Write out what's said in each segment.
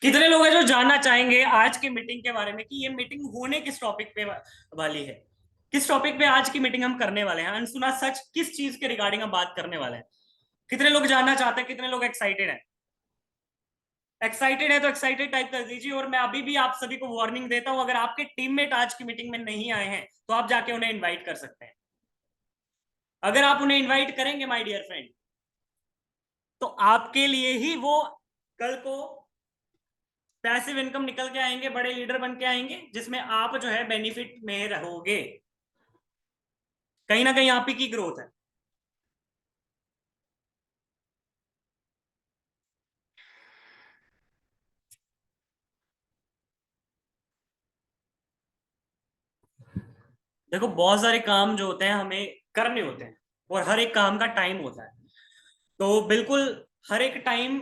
कितने लोग हैं जो जानना चाहेंगे आज की मीटिंग के बारे में कि ये मीटिंग होने किस टॉपिक पे वाली है। किस टॉपिक पे आज की मीटिंग हम करने वाले हैं, अनसुना सच किस चीज के रिगार्डिंग हम बात करने वाले हैं। कितने लोग जानना चाहते हैं, कितने लोग एक्साइटेड हैं? एक्साइटेड है तो एक्साइटेड टाइप कर दीजिए। और मैं अभी भी आप सभी को वार्निंग देता हूं, अगर आपके टीममेट आज की मीटिंग में नहीं आए हैं तो आप जाके उन्हें इन्वाइट कर सकते हैं। अगर आप उन्हें इन्वाइट करेंगे माय डियर फ्रेंड, तो आपके लिए ही वो कल को पैसिव इनकम निकल के आएंगे, बड़े लीडर बन के आएंगे, जिसमें आप जो है बेनिफिट में रहोगे। कहीं ना कहीं आप ही की ग्रोथ है। देखो, बहुत सारे काम जो होते हैं हमें करने होते हैं, और हर एक काम का टाइम होता है। तो बिल्कुल हर एक टाइम,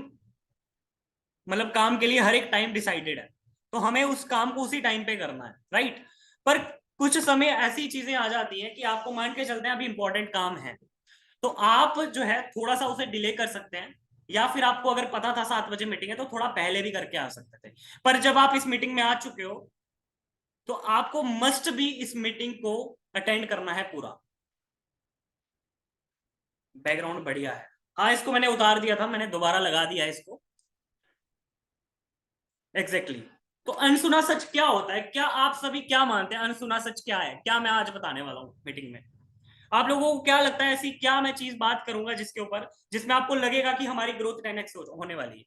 मतलब काम के लिए हर एक टाइम डिसाइडेड है। तो हमें उस काम को उसी टाइम पे करना है, राइट। पर कुछ समय ऐसी चीजें आ जाती हैं कि आपको मान के चलते हैं अभी इंपॉर्टेंट काम है, तो आप जो है थोड़ा सा उसे डिले कर सकते हैं। या फिर आपको अगर पता था 7 बजे मीटिंग है तो थोड़ा पहले भी करके आ सकते थे। पर जब आप इस मीटिंग में आ चुके हो तो आपको मस्ट भी इस मीटिंग को अटेंड करना है पूरा। बैकग्राउंड बढ़िया है। हाँ, इसको मैंने उतार दिया था, मैंने दोबारा लगा दिया है इसको। Exactly exactly। तो अनसुना सच क्या होता है, क्या आप सभी क्या मानते हैं, अनसुना सच क्या है, क्या मैं आज बताने वाला हूँ मीटिंग में? आप लोगों को क्या लगता है, ऐसी क्या मैं चीज बात करूंगा जिसके ऊपर, जिसमें आपको लगेगा कि हमारी ग्रोथ 10x होने वाली है?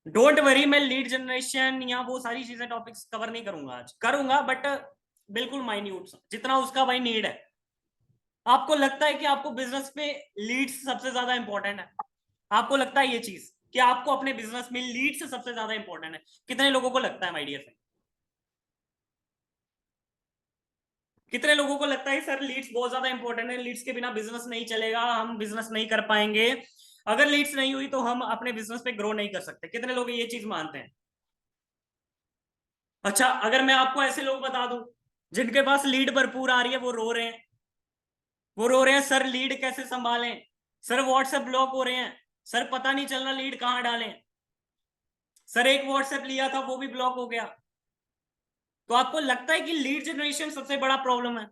डोंट वरी, मैं लीड जनरेशन या वो सारी चीजें टॉपिक्स कवर नहीं करूंगा, आज करूंगा बट बिल्कुल माइन्यूट जितना उसका भाई नीड है। आपको लगता है कि आपको बिजनेस पे लीड्स सबसे ज्यादा इंपॉर्टेंट है? आपको लगता है ये चीज कि आपको अपने बिजनेस में लीड्स सबसे ज्यादा इंपॉर्टेंट है? कितने लोगों को लगता है माय डियर फ्रेंड? कितने लोगों को लगता है सर लीड्स बहुत ज्यादा इंपॉर्टेंट है, लीड्स के बिना बिजनेस नहीं चलेगा, हम बिजनेस नहीं कर पाएंगे, अगर लीड्स नहीं हुई तो हम अपने बिजनेस पे ग्रो नहीं कर सकते? कितने लोग ये चीज मानते हैं? अच्छा, अगर मैं आपको ऐसे लोग बता दूं जिनके पास लीड भरपूर आ रही है, वो रो रहे हैं, वो रो रहे हैं सर लीड कैसे संभालें, सर व्हाट्सएप ब्लॉक हो रहे हैं, सर पता नहीं चल रहा लीड कहां डालें, सर एक व्हाट्सएप लिया था वो भी ब्लॉक हो गया। तो आपको लगता है कि लीड जनरेशन सबसे बड़ा प्रॉब्लम है?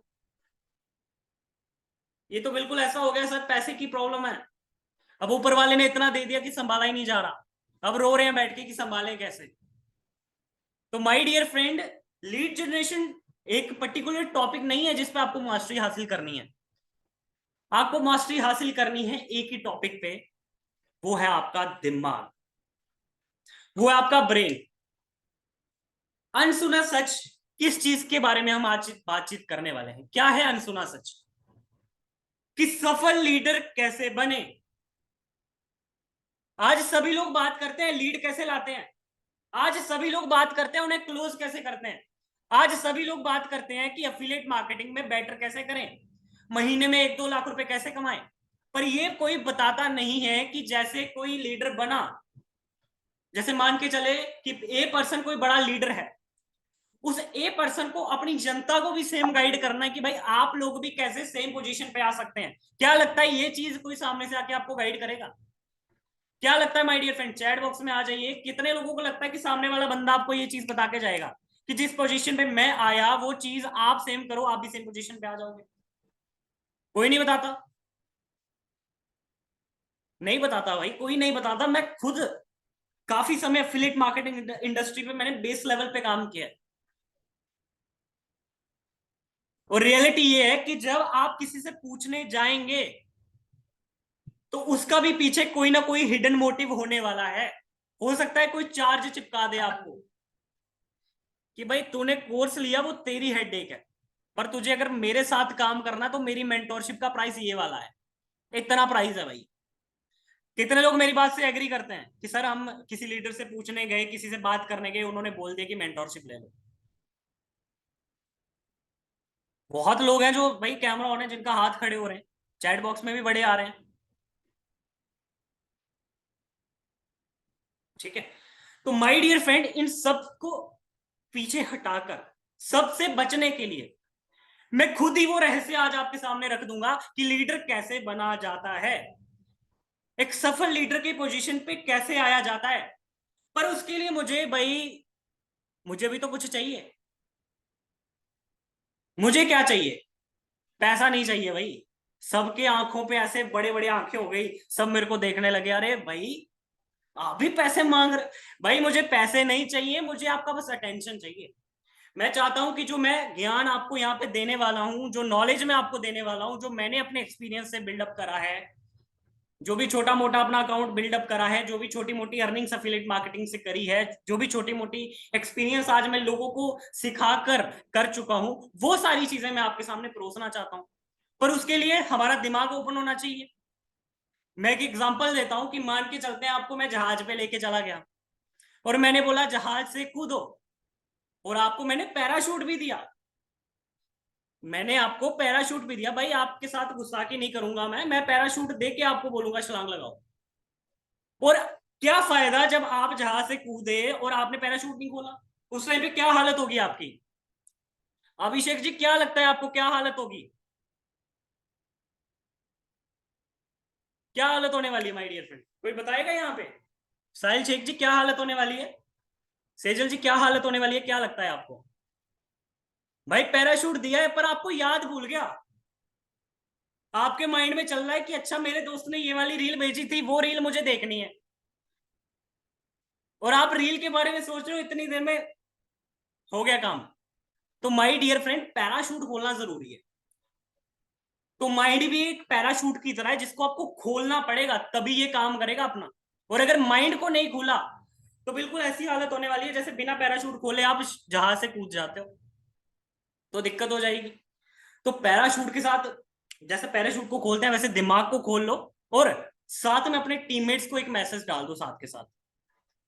ये तो बिल्कुल ऐसा हो गया सर पैसे की प्रॉब्लम है। अब ऊपर वाले ने इतना दे दिया कि संभाला ही नहीं जा रहा, अब रो रहे हैं बैठ के कि संभालें कैसे। तो my dear friend, lead generation एक पर्टिकुलर टॉपिक नहीं है जिसपे आपको मास्टरी हासिल करनी है। आपको मास्टरी हासिल करनी है एक ही टॉपिक पे, वो है आपका दिमाग, वो है आपका ब्रेन। अनसुना सच किस चीज के बारे में हम आज बातचीत करने वाले हैं, क्या है अनसुना सच? कि सफल लीडर कैसे बने। आज सभी लोग बात करते हैं लीड कैसे लाते हैं, आज सभी लोग बात करते हैं उन्हें क्लोज कैसे करते हैं, आज सभी लोग बात करते हैं कि अफिलिएट मार्केटिंग में बेटर कैसे करें, महीने में 1-2 लाख रुपए कैसे कमाएं। पर ये कोई बताता नहीं है कि जैसे कोई लीडर बना, जैसे मान के चले कि ए पर्सन कोई बड़ा लीडर है, उस ए पर्सन को अपनी जनता को भी सेम गाइड करना है कि भाई आप लोग भी कैसे सेम पोजीशन पे आ सकते हैं। क्या लगता है ये चीज कोई सामने से आके आपको गाइड करेगा? क्या लगता है my dear friend, chat box में आ जाइए, कितने लोगों को लगता है कि सामने वाला बंदा आपको ये चीज बता के जाएगा कि जिस पोजीशन पे मैं आया वो चीज आप सेम करो, आप भी सेम पोजीशन पे आ जाओगे? कोई नहीं बताता, नहीं बताता भाई, कोई नहीं बताता। मैं खुद काफी समय एफिलिएट मार्केटिंग इंडस्ट्री पे मैंने बेस लेवल पे काम किया है। और रियलिटी ये है कि जब आप किसी से पूछने जाएंगे तो उसका भी पीछे कोई ना कोई हिडन मोटिव होने वाला है। हो सकता है कोई चार्ज चिपका दे आपको कि भाई तूने कोर्स लिया वो तेरी हेडेक है, पर तुझे अगर मेरे साथ काम करना तो मेरी मेंटोरशिप का प्राइस ये वाला है, इतना प्राइस है भाई। कितने लोग मेरी बात से एग्री करते हैं कि सर हम किसी लीडर से पूछने गए, किसी से बात करने गए, उन्होंने बोल दिया कि मेंटोरशिप ले लो? बहुत लोग हैं जो भाई कैमरा ऑन है जिनका हाथ खड़े हो रहे हैं, चैट बॉक्स में भी बड़े आ रहे हैं। ठीक है। तो माय डियर फ्रेंड, इन सबको पीछे हटाकर सबसे बचने के लिए मैं खुद ही वो रहस्य आज आपके सामने रख दूंगा कि लीडर कैसे बना जाता है। एक सफल लीडर की पोजीशन पे कैसे आया जाता है। पर उसके लिए मुझे भाई, मुझे भी तो कुछ चाहिए। मुझे क्या चाहिए? पैसा नहीं चाहिए भाई। सबके आंखों पे ऐसे बड़े बड़े आंखें हो गई, सब मेरे को देखने लगे, अरे भाई आप भी पैसे मांग रहे। भाई मुझे पैसे नहीं चाहिए, मुझे आपका बस अटेंशन चाहिए। मैं चाहता हूं कि जो मैं ज्ञान आपको यहाँ पे देने वाला हूं, जो नॉलेज मैं आपको देने वाला हूं, जो मैंने अपने एक्सपीरियंस से बिल्डअप करा है, जो भी छोटा मोटा अपना अकाउंट बिल्डअप करा है, जो भी छोटी मोटी अर्निंग्स एफिलिएट मार्केटिंग से करी है, जो भी छोटी मोटी एक्सपीरियंस आज मैं लोगों को सिखा कर चुका हूं, वो सारी चीजें मैं आपके सामने परोसना चाहता हूं। पर उसके लिए हमारा दिमाग ओपन होना चाहिए। मैं एक एग्जांपल देता हूं कि मान के चलते हैं आपको मैं जहाज पे लेके चला गया और मैंने बोला जहाज से कूदो, और आपको मैंने पैराशूट भी दिया। मैंने आपको पैराशूट भी दिया भाई, आपके साथ गुस्ताखी नहीं करूंगा, मैं पैराशूट दे के आपको बोलूंगा छलांग लगाओ। और क्या फायदा जब आप जहाज से कूदे और आपने पैराशूट नहीं खोला? उस टाइम पे क्या हालत होगी आपकी? अभिषेक जी क्या लगता है आपको क्या हालत होगी? क्या हालत होने वाली है माय डियर फ्रेंड, कोई बताएगा यहाँ पे? साहिल शेख जी क्या हालत होने वाली है? सेजल जी क्या हालत होने वाली है, क्या लगता है आपको? भाई पैराशूट दिया है पर आपको याद भूल गया। आपके माइंड में चल रहा है कि अच्छा मेरे दोस्त ने ये वाली रील भेजी थी, वो रील मुझे देखनी है। और आप रील के बारे में सोच रहे हो, इतनी देर में हो गया काम। तो माय डियर फ्रेंड पैराशूट खोलना जरूरी है। तो माइंड भी एक पैराशूट की तरह है जिसको आपको खोलना पड़ेगा, तभी ये काम करेगा अपना। और अगर माइंड को नहीं खोला तो बिल्कुल ऐसी हालत होने वाली है जैसे बिना पैराशूट खोले आप जहाज से कूद जाते हो, तो दिक्कत हो जाएगी। तो पैराशूट के साथ, जैसे पैराशूट को खोलते हैं वैसे दिमाग को खोल लो, और साथ में अपने टीममेट्स को एक मैसेज डाल दो साथ के साथ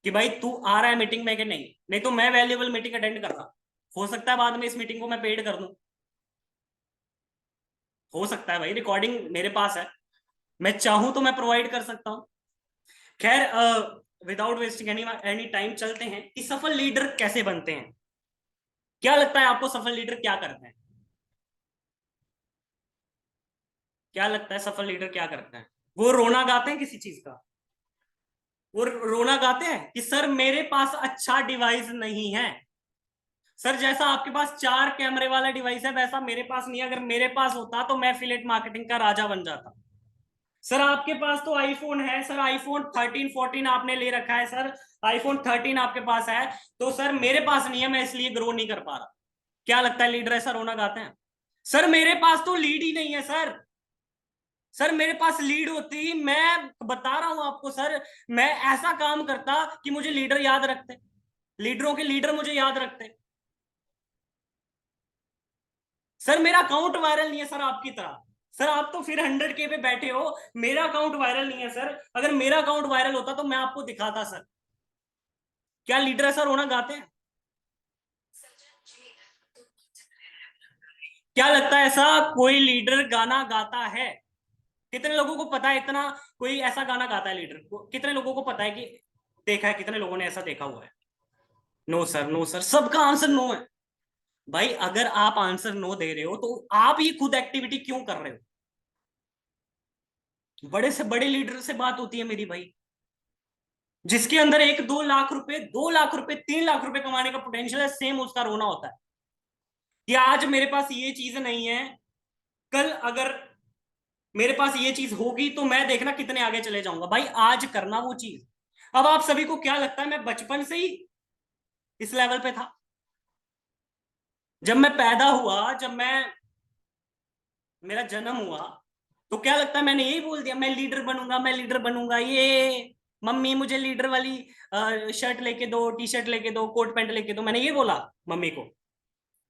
कि भाई तू आ रहा है मीटिंग में कि नहीं, नहीं तो मैं वैल्यूएबल मीटिंग अटेंड कर रहा, हो सकता है बाद में इस मीटिंग को मैं पेड कर दूं। हो सकता है भाई, रिकॉर्डिंग मेरे पास है, मैं चाहूं तो मैं प्रोवाइड कर सकता हूं। खैर विदाउट वेस्टिंग एनी टाइम चलते हैं कि सफल लीडर कैसे बनते हैं। क्या लगता है आपको सफल लीडर क्या करते हैं? क्या लगता है सफल लीडर क्या करते हैं? वो रोना गाते हैं किसी चीज का? वो रोना गाते हैं कि सर मेरे पास अच्छा डिवाइस नहीं है। सर जैसा आपके पास 4 कैमरे वाला डिवाइस है वैसा मेरे पास नहीं है, अगर मेरे पास होता तो मैं एफिलिएट मार्केटिंग का राजा बन जाता। सर आपके पास तो आईफोन है, सर आईफोन 13 14 आपने ले रखा है, सर आईफोन 13 आपके पास है, तो सर मेरे पास नहीं है, मैं इसलिए ग्रो नहीं कर पा रहा। क्या लगता है लीडर ऐसा रोना गाते हैं? सर मेरे पास तो लीड ही नहीं है सर। सर मेरे पास लीड होती, मैं बता रहा हूं आपको सर, मैं ऐसा काम करता कि मुझे लीडर याद रखते, लीडरों के लीडर मुझे याद रखते। सर मेरा अकाउंट वायरल नहीं है सर आपकी तरह। सर आप तो फिर 100K पे बैठे हो, मेरा अकाउंट वायरल नहीं है सर, अगर मेरा अकाउंट वायरल होता तो मैं आपको दिखाता सर। क्या लीडर ऐसा रोना गाते हैं? क्या लगता है ऐसा कोई लीडर गाना गाता है? कितने लोगों को पता है इतना, कोई ऐसा गाना गाता है लीडर को? कितने लोगों को पता है कि देखा है, कितने लोगों ने ऐसा देखा हुआ है? नो सर, नो सर, सबका आंसर नो है। भाई अगर आप आंसर नो दे रहे हो तो आप ये खुद एक्टिविटी क्यों कर रहे हो? बड़े से बड़े लीडर से बात होती है मेरी भाई, जिसके अंदर 1 2 लाख रुपए, 2 लाख रुपए, 3 लाख रुपए कमाने का पोटेंशियल है, सेम उसका रोना होता है कि आज मेरे पास ये चीज नहीं है, कल अगर मेरे पास ये चीज होगी तो मैं देखना कितने आगे चले जाऊंगा। भाई आज करना वो चीज। अब आप सभी को क्या लगता है मैं बचपन से ही इस लेवल पे था? जब मैं पैदा हुआ, जब मैं मेरा जन्म हुआ, तो क्या लगता है मैंने यही बोल दिया मैं लीडर बनूंगा, मैं लीडर बनूंगा, ये मम्मी मुझे लीडर वाली शर्ट लेके दो, टी शर्ट लेके दो, कोट पैंट लेके दो, मैंने ये बोला मम्मी को?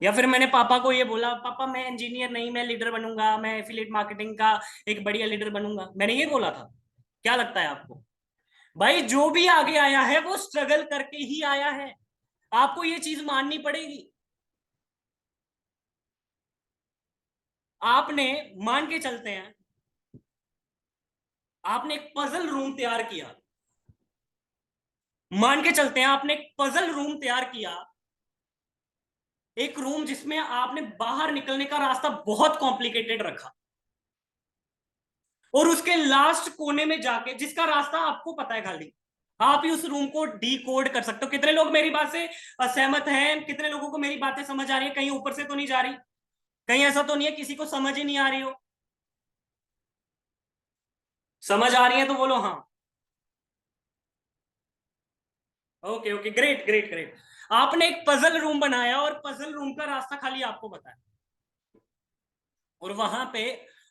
या फिर मैंने पापा को ये बोला पापा मैं इंजीनियर नहीं, मैं लीडर बनूंगा, मैं एफिलिएट मार्केटिंग का एक बढ़िया लीडर बनूंगा, मैंने ये बोला था? क्या लगता है आपको? भाई जो भी आगे आया है वो स्ट्रगल करके ही आया है, आपको ये चीज माननी पड़ेगी। आपने, मान के चलते हैं, आपने एक पजल रूम तैयार किया, मान के चलते हैं आपने एक पजल रूम तैयार किया, एक रूम जिसमें आपने बाहर निकलने का रास्ता बहुत कॉम्प्लिकेटेड रखा, और उसके लास्ट कोने में जाके, जिसका रास्ता आपको पता है खाली, आप ही उस रूम को डी कोड कर सकते हो। कितने लोग मेरी बात से असहमत हैं? कितने लोगों को मेरी बातें समझ आ रही है? कहीं ऊपर से तो नहीं जा रही? कहीं ऐसा तो नहीं है किसी को समझ ही नहीं आ रही हो? समझ आ रही है तो बोलो हाँ। Okay okay, great great great. आपने एक पजल रूम बनाया और पजल रूम का रास्ता खाली आपको बताया, और वहां पे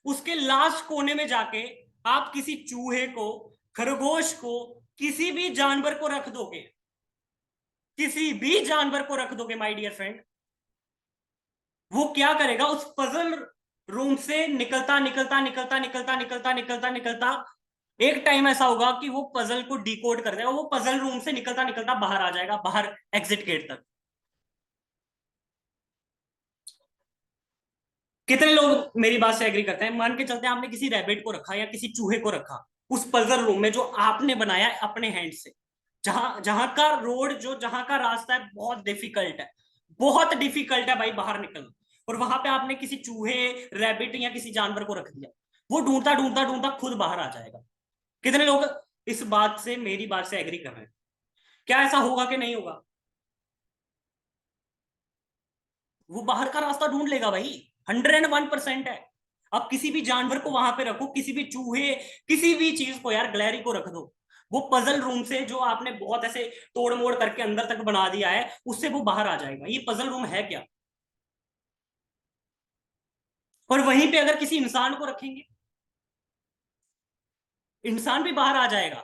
उसके लास्ट कोने में जाके आप किसी चूहे को, खरगोश को, किसी भी जानवर को रख दोगे, किसी भी जानवर को रख दोगे माय डियर फ्रेंड, वो क्या करेगा? उस पजल रूम से निकलता निकलता निकलता निकलता निकलता निकलता निकलता एक टाइम ऐसा होगा कि वो पजल को डिकोड कर देगा, वो पजल रूम से निकलता निकलता बाहर आ जाएगा, बाहर एग्जिट गेट तक। कितने लोग मेरी बात से एग्री करते हैं? मान के चलते हैं आपने किसी रैबिट को रखा या किसी चूहे को रखा उस पजल रूम में, जो आपने बनाया है अपने हैंड से, जहां जहां का रोड, जो जहां का रास्ता है बहुत डिफिकल्ट है, बहुत डिफिकल्ट है भाई बाहर निकलना, और वहां पे आपने किसी चूहे, रैबिट या किसी जानवर को रख दिया, वो ढूंढता ढूंढता ढूंढता खुद बाहर आ जाएगा। कितने लोग इस बात से, मेरी बात से एग्री कर रहे हैं? क्या ऐसा होगा कि नहीं होगा? वो बाहर का रास्ता ढूंढ लेगा भाई, 101% है। अब किसी भी जानवर को वहां पे रखो, किसी भी चूहे, किसी भी चीज को, यार ग्लैरी को रख दो, वो पजल रूम से, जो आपने बहुत ऐसे तोड़ मोड़ करके अंदर तक बना दिया है, उससे वो बाहर आ जाएगा। ये पजल रूम है क्या? और वहीं पे अगर किसी इंसान को रखेंगे, इंसान भी बाहर आ जाएगा,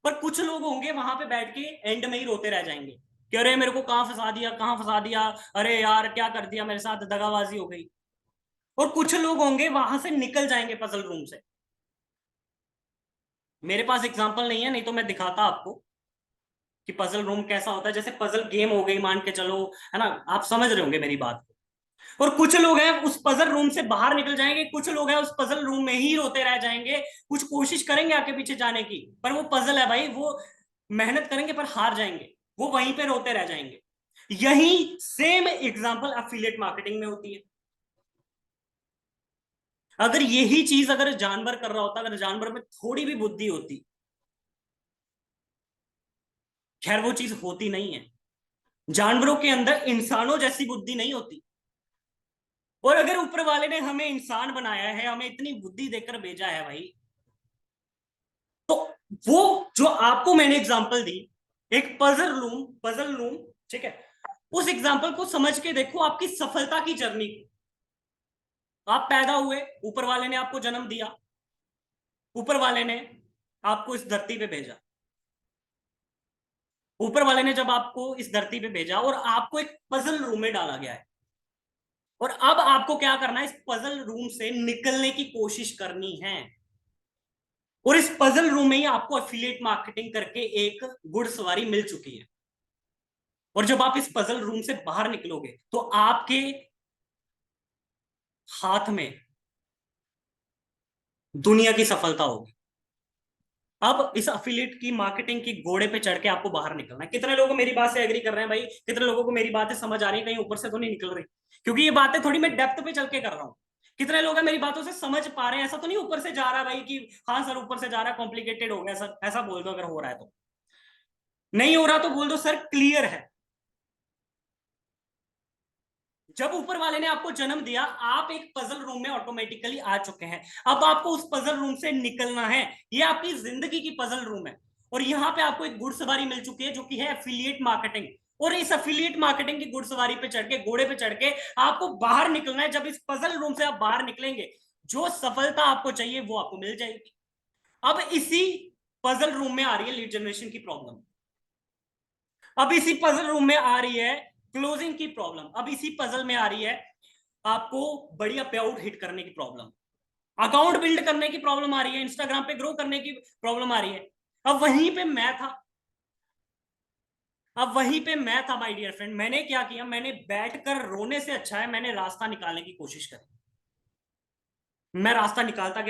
पर कुछ लोग होंगे वहां पे बैठ के एंड में ही रोते रह जाएंगे कि अरे मेरे को कहां फंसा दिया, कहां फंसा दिया, अरे यार क्या कर दिया मेरे साथ, दगाबाजी हो गई। और कुछ लोग होंगे वहां से निकल जाएंगे पजल रूम से। मेरे पास एग्जांपल नहीं है, नहीं तो मैं दिखाता आपको कि पजल रूम कैसा होता है। जैसे पजल गेम हो गई मान के चलो, है ना, आप समझ रहे होंगे मेरी बात को। और कुछ लोग हैं उस पजल रूम से बाहर निकल जाएंगे, कुछ लोग हैं उस पजल रूम में ही रोते रह जाएंगे, कुछ कोशिश करेंगे आगे पीछे जाने की, पर वो पजल है भाई, वो मेहनत करेंगे पर हार जाएंगे, वो वहीं पे रोते रह जाएंगे। यही सेम एग्जांपल एफिलिएट मार्केटिंग में होती है। अगर यही चीज अगर जानवर कर रहा होता, अगर जानवर में थोड़ी भी बुद्धि होती, खैर वो चीज होती नहीं है, जानवरों के अंदर इंसानों जैसी बुद्धि नहीं होती। और अगर ऊपर वाले ने हमें इंसान बनाया है, हमें इतनी बुद्धि देकर भेजा है भाई, तो वो जो आपको मैंने एग्जांपल दी, एक पजल रूम, ठीक है, उस एग्जांपल को समझ के देखो आपकी सफलता की जर्नी को। आप पैदा हुए, ऊपर वाले ने आपको जन्म दिया, ऊपर वाले ने आपको इस धरती पे भेजा, ऊपर वाले ने जब आपको इस धरती पे भेजा और आपको एक पजल रूम में डाला गया है, और अब आपको क्या करना है? इस पजल रूम से निकलने की कोशिश करनी है। और इस पजल रूम में ही आपको एफिलिएट मार्केटिंग करके एक घुड़सवारी मिल चुकी है। और जब आप इस पजल रूम से बाहर निकलोगे तो आपके हाथ में दुनिया की सफलता होगी। अब इस अफिलिएट की मार्केटिंग की घोड़े पे चढ़ के आपको बाहर निकलना है। कितने लोग मेरी बात से एग्री कर रहे हैं भाई? कितने लोगों को मेरी बातें समझ आ रही है? कहीं ऊपर से तो नहीं निकल रही? क्योंकि ये बातें थोड़ी मैं डेप्थ पे चल के कर रहा हूं। कितने लोग हैं मेरी बातों से समझ पा रहे हैं? ऐसा तो नहीं ऊपर से जा रहा है भाई कि हाँ सर ऊपर से जा रहा है, कॉम्प्लिकेटेड हो गया सर, ऐसा बोल दो अगर हो रहा है तो। नहीं हो रहा तो बोल दो सर क्लियर है। जब ऊपर वाले ने आपको जन्म दिया, आप एक पजल रूम में ऑटोमेटिकली आ चुके हैं। अब आपको उस पजल रूम से निकलना है। ये आपकी जिंदगी की पजल रूम है, और यहां पे आपको एक घुड़सवारी मिल चुकी है जो कि है एफिलिएट मार्केटिंग। और इस एफिलिएट मार्केटिंग की घुड़सवारी पे चढ़ के, घोड़े पे चढ़ के आपको बाहर निकलना है। जब इस पजल रूम से आप बाहर निकलेंगे, जो सफलता आपको चाहिए वो आपको मिल जाएगी। अब इसी पजल रूम में आ रही है लीड जनरेशन की प्रॉब्लम। अब इसी पजल रूम में आ रही है क्लोजिंग की प्रॉब्लम। अब इसी पजल में आ रही है आपको बढ़िया पे आउट हिट करने की प्रॉब्लम, अकाउंट बिल्ड करने की प्रॉब्लम आ रही है, इंस्टाग्राम पे ग्रो करने की प्रॉब्लम आ रही है। अब वहीं पे मैं था, अब वहीं पे मैं था माय डियर फ्रेंड। मैंने क्या किया? मैंने बैठकर रोने से अच्छा है मैंने रास्ता निकालने की कोशिश करी। मैं रास्ता निकालता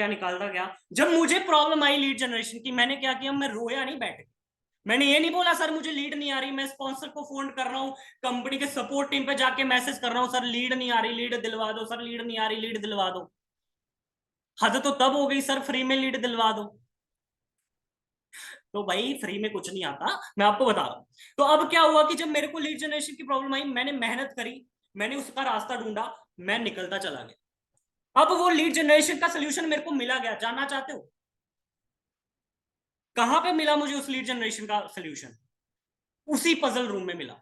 गया। जब मुझे प्रॉब्लम आई लीड जनरेशन की, मैंने क्या किया? मैं रोया नहीं बैठ के। मैंने ये नहीं बोला सर मुझे लीड नहीं आ रही, मैं स्पॉन्सर को फोन कर रहा हूँ, कंपनी के सपोर्ट टीम पे जाके मैसेज कर रहा हूँ, सर लीड नहीं आ रही, लीड दिलवा दो, सर लीड नहीं आ रही, लीड दिलवा दो। हद तो तब हो गई सर फ्री में लीड दिलवा दो। तो भाई फ्री में कुछ नहीं आता, मैं आपको बता रहा हूं। तो अब क्या हुआ कि जब मेरे को लीड जनरेशन की प्रॉब्लम आई, मैंने मेहनत करी, मैंने उसका रास्ता ढूंढा, मैं निकलता चला गया। अब वो लीड जनरेशन का सोल्यूशन मेरे को मिला गया, जानना चाहते हो कहां पे मिला मुझे उस लीड जनरेशन का सोल्यूशन? उसी पजल रूम में मिला।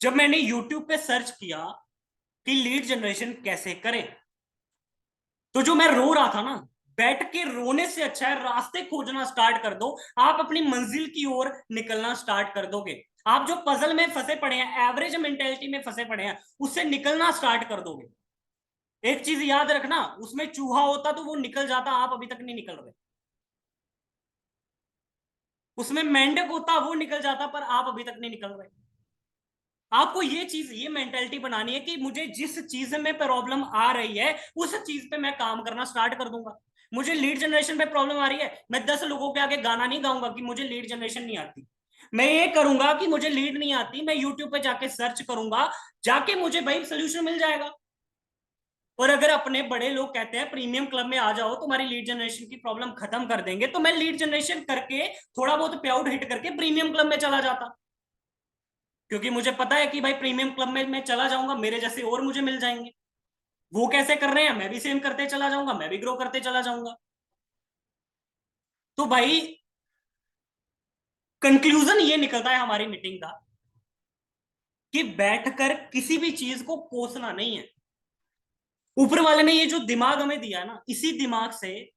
जब मैंने यूट्यूब पे सर्च किया कि लीड जनरेशन कैसे करें, तो जो मैं रो रहा था ना, बैठ के रोने से अच्छा है रास्ते खोजना स्टार्ट कर दो, आप अपनी मंजिल की ओर निकलना स्टार्ट कर दोगे। आप जो पजल में फंसे पड़े हैं, एवरेज मेंटेलिटी में फंसे पड़े हैं, उससे निकलना स्टार्ट कर दोगे। एक चीज याद रखना, उसमें चूहा होता तो वो निकल जाता, आप अभी तक नहीं निकल रहे। उसमें मेंढक होता वो निकल जाता, पर आप अभी तक नहीं निकल रहे। आपको ये चीज, ये मेंटेलिटी बनानी है कि मुझे जिस चीज में प्रॉब्लम आ रही है उस चीज पे मैं काम करना स्टार्ट कर दूंगा। मुझे लीड जनरेशन पे प्रॉब्लम आ रही है, मैं 10 लोगों के आगे गाना नहीं गाऊंगा कि मुझे लीड जनरेशन नहीं आती। मैं ये करूंगा कि मुझे लीड नहीं आती, मैं यूट्यूब पे जाके सर्च करूंगा, जाके मुझे भाई सोल्यूशन मिल जाएगा। और अगर अपने बड़े लोग कहते हैं प्रीमियम क्लब में आ जाओ तुम्हारी लीड जनरेशन की प्रॉब्लम खत्म कर देंगे, तो मैं लीड जनरेशन करके थोड़ा बहुत पे आउट हिट करके प्रीमियम क्लब में चला जाता। क्योंकि मुझे पता है कि भाई प्रीमियम क्लब में मैं चला जाऊंगा, मेरे जैसे और मुझे मिल जाएंगे। वो कैसे कर रहे हैं, मैं भी सेम करते चला जाऊंगा, मैं भी ग्रो करते चला जाऊंगा। तो भाई कंक्लूजन ये निकलता है हमारी मीटिंग का कि बैठकर किसी भी चीज को कोसना नहीं है। ऊपर वाले ने ये जो दिमाग हमें दिया है ना, इसी दिमाग से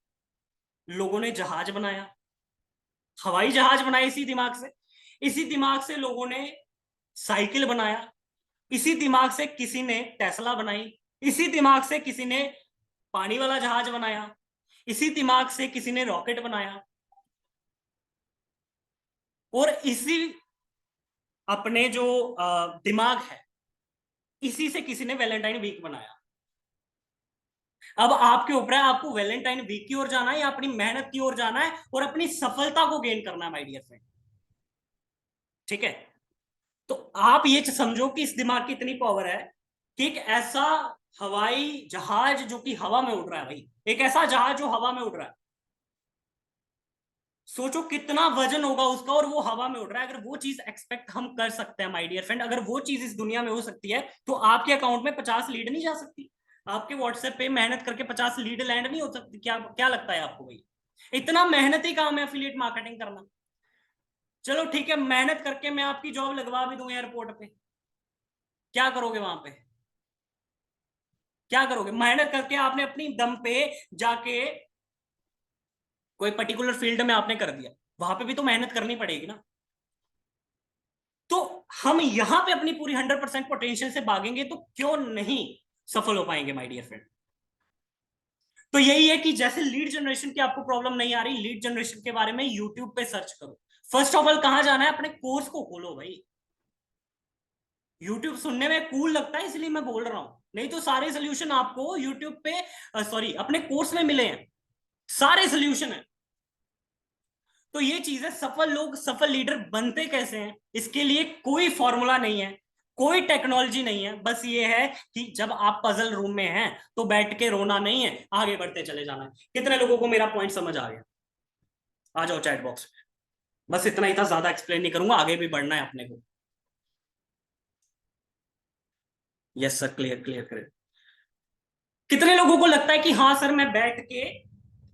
लोगों ने जहाज बनाया, हवाई जहाज बनाया इसी दिमाग से। इसी दिमाग से लोगों ने साइकिल बनाया। इसी दिमाग से किसी ने टेस्ला बनाई। इसी दिमाग से किसी ने पानी वाला जहाज बनाया। इसी दिमाग से किसी ने रॉकेट बनाया। और इसी अपने जो दिमाग है, इसी से किसी ने वैलेंटाइन वीक बनाया। अब आपके ऊपर है, आपको वैलेंटाइन वीक की ओर जाना है या अपनी मेहनत की ओर जाना है और अपनी सफलता को गेन करना है, माय डियर फ्रेंड। ठीक है? तो आप ये समझो कि इस दिमाग की इतनी पावर है कि एक ऐसा हवाई जहाज जो कि हवा में उड़ रहा है, भाई एक ऐसा जहाज जो हवा में उड़ रहा है, सोचो कितना वजन होगा उसका, और वो हवा में उड़ रहा है। अगर वो चीज एक्सपेक्ट हम कर सकते हैं माय डियर फ्रेंड, अगर वो चीज इस दुनिया में हो सकती है, तो आपके अकाउंट में 50 लीड नहीं जा सकती? आपके व्हाट्सएप पे मेहनत करके 50 लीड लैंड नहीं हो सकती? क्या क्या लगता है आपको भाई? इतना मेहनती काम है एफिलिएट मार्केटिंग करना। चलो ठीक है, मेहनत करके मैं आपकी जॉब लगवा भी दूं एयरपोर्ट पे, क्या करोगे वहां पे? क्या करोगे? मेहनत करके आपने अपनी दम पे जाके कोई पर्टिकुलर फील्ड में आपने कर दिया, वहां पे भी तो मेहनत करनी पड़ेगी ना। तो हम यहां पे अपनी पूरी 100% पोटेंशियल से भागेंगे तो क्यों नहीं सफल हो पाएंगे माय डियर फ्रेंड। तो यही है कि जैसे लीड जनरेशन की आपको प्रॉब्लम नहीं आ रही, लीड जनरेशन के बारे में यूट्यूब पे सर्च करो। फर्स्ट ऑफ ऑल कहां जाना है, अपने कोर्स को खोलो भाई। यूट्यूब सुनने में कूल लगता है इसलिए मैं बोल रहा हूं, नहीं तो सारे सोल्यूशन आपको यूट्यूब पे सॉरी अपने कोर्स में मिले हैं, सारे सोल्यूशन है। तो ये चीज है, सफल लोग सफल लीडर बनते कैसे हैं, इसके लिए कोई फॉर्मूला नहीं है, कोई टेक्नोलॉजी नहीं है। बस ये है कि जब आप पजल रूम में हैं तो बैठ के रोना नहीं है, आगे बढ़ते चले जाना है। कितने लोगों को मेरा पॉइंट समझ आ गया? आ जाओ चैट बॉक्स में। बस इतना ही था, ज्यादा एक्सप्लेन नहीं करूंगा, आगे भी बढ़ना है अपने को। यस सर, क्लियर क्लियर करें। कितने लोगों को लगता है कि हाँ सर मैं बैठ के,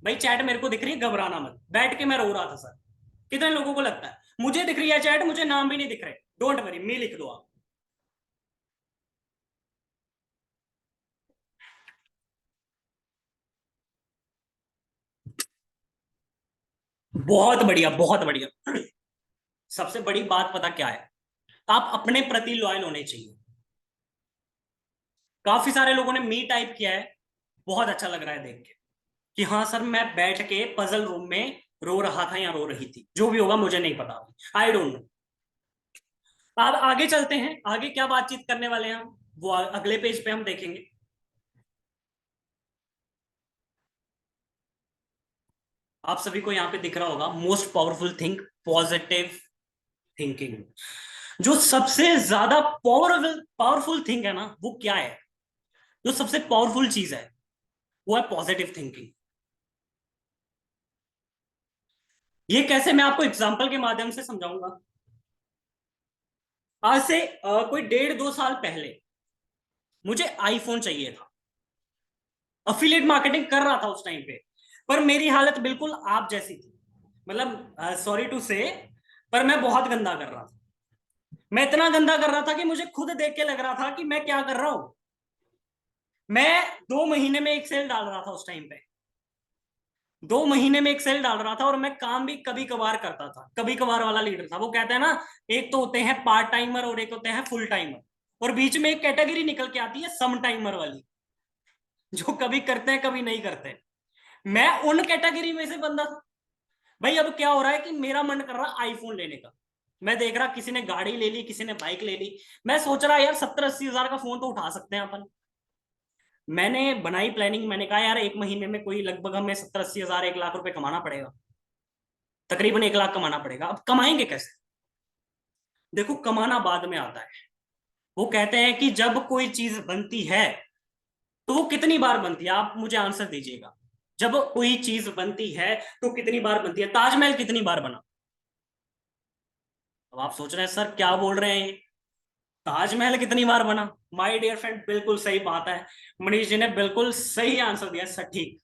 भाई चैट मेरे को दिख रही है, घबराना मत, बैठ के मैं रो रहा था सर। कितने लोगों को लगता है? मुझे दिख रही है चैट, मुझे नाम भी नहीं दिख रहे, डोंट वरी, मी लिख दो आप। बहुत बढ़िया, बहुत बढ़िया। सबसे बड़ी बात पता क्या है, आप अपने प्रति लॉयल होने चाहिए। काफी सारे लोगों ने मी टाइप किया है, बहुत अच्छा लग रहा है देख के कि हाँ सर मैं बैठ के पजल रूम में रो रहा था या रो रही थी, जो भी होगा मुझे नहीं पता, आई डोंट नो। अब आगे चलते हैं, आगे क्या बातचीत करने वाले हैं हम, वो अगले पेज पे हम देखेंगे। आप सभी को यहाँ पे दिख रहा होगा, most powerful thing, positive thinking. जो सबसे ज्यादा पावरफुल पावरफुल थिंग है ना, वो क्या है? जो सबसे पावरफुल चीज है, वो है पॉजिटिव थिंकिंग। ये कैसे, मैं आपको एग्जांपल के माध्यम से समझाऊंगा। आज से कोई 1.5-2 साल पहले मुझे आईफोन चाहिए था। अफिलिएट मार्केटिंग कर रहा था उस टाइम पे, पर मेरी हालत बिल्कुल आप जैसी थी। मतलब सॉरी टू से, पर मैं बहुत गंदा कर रहा था। मैं इतना गंदा कर रहा था कि मुझे खुद देख के लग रहा था कि मैं क्या कर रहा हूं। मैं 2 महीने में एक सेल डाल रहा था उस टाइम पे। 2 महीने में एक सेल डाल रहा था, और मैं काम भी कभी कभार करता था, कभी कभार वाला लीडर था। वो कहते हैं ना, एक तो होते हैं पार्ट टाइमर और एक होते हैं फुल टाइमर, और बीच में एक कैटेगरी निकल के आती है सम टाइमर वाली, जो कभी करते हैं कभी नहीं करते। मैं उन कैटेगरी में से बंदा था। भाई अब क्या हो रहा है कि मेरा मन कर रहा आईफोन लेने का। मैं देख रहा किसी ने गाड़ी ले ली, किसी ने बाइक ले ली। मैं सोच रहा यार 70-80 हजार का फोन तो उठा सकते हैं अपन। मैंने बनाई प्लानिंग, मैंने कहा यार 1 महीने में कोई लगभग हमें 70-80 हजार, 1 लाख रुपए कमाना पड़ेगा। तकरीबन 1 लाख कमाना पड़ेगा। अब कमाएंगे कैसे? देखो, कमाना बाद में आता है। वो कहते हैं कि जब कोई चीज बनती है तो वो कितनी बार बनती है, आप मुझे आंसर दीजिएगा। जब कोई चीज बनती है तो कितनी बार बनती है? ताजमहल कितनी बार बना? अब आप सोच रहे हैं सर क्या बोल रहे हैं ये, ताजमहल कितनी बार बना? माय डियर फ्रेंड, बिल्कुल सही बात है। मनीष जी ने बिल्कुल सही आंसर दिया सर, ठीक।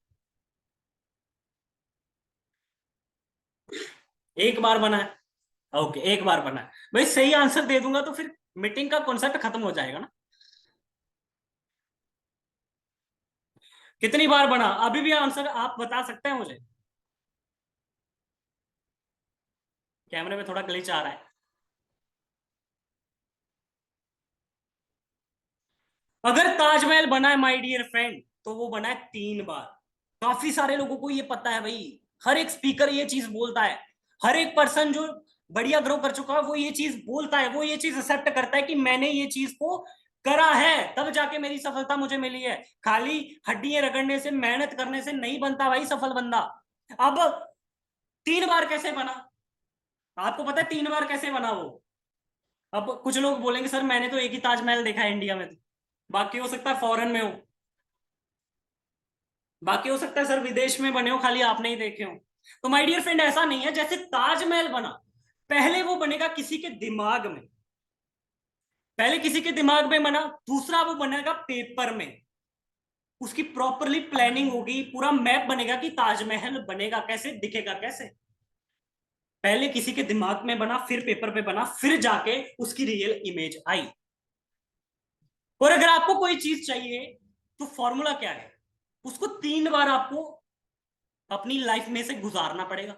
एक बार बना है। ओके, एक बार बना है। भाई सही आंसर दे दूंगा तो फिर मीटिंग का कॉन्सेप्ट खत्म हो जाएगा ना। कितनी बार बना, अभी भी आंसर आप बता सकते हैं मुझे? कैमरे में थोड़ा ग्लिच आ रहा है। अगर ताजमहल बना है माय डियर फ्रेंड, तो वो बना है 3 बार। काफी सारे लोगों को ये पता है भाई। हर एक स्पीकर ये चीज बोलता है। हर एक पर्सन जो बढ़िया ग्रो कर चुका है वो ये चीज बोलता है, वो ये चीज एक्सेप्ट करता है कि मैंने ये चीज को करा है, तब जाके मेरी सफलता मुझे मिली है। खाली हड्डियां रगड़ने से, मेहनत करने से नहीं बनता भाई सफल बंदा। अब 3 बार कैसे बना? आपको पता है 3 बार कैसे बना वो? अब कुछ लोग बोलेंगे सर मैंने तो एक ही ताजमहल देखा है इंडिया में, तो बाकी हो सकता है फॉरेन में हो, बाकी हो सकता है सर विदेश में बने हो, खाली आपने ही देखे हो। तो माय डियर फ्रेंड, ऐसा नहीं है। जैसे ताजमहल बना, पहले वो बनेगा किसी के दिमाग में, पहले किसी के दिमाग में बना, दूसरा वो बनेगा पेपर में। उसकी प्रॉपरली प्लानिंग होगी, पूरा मैप बनेगा कि ताजमहल बनेगा कैसे, दिखेगा कैसे। पहले किसी के दिमाग में बना, फिर पेपर पे बना, फिर जाके उसकी रियल इमेज आई। और अगर आपको कोई चीज चाहिए तो फॉर्मूला क्या है? उसको 3 बार आपको अपनी लाइफ में से गुजारना पड़ेगा,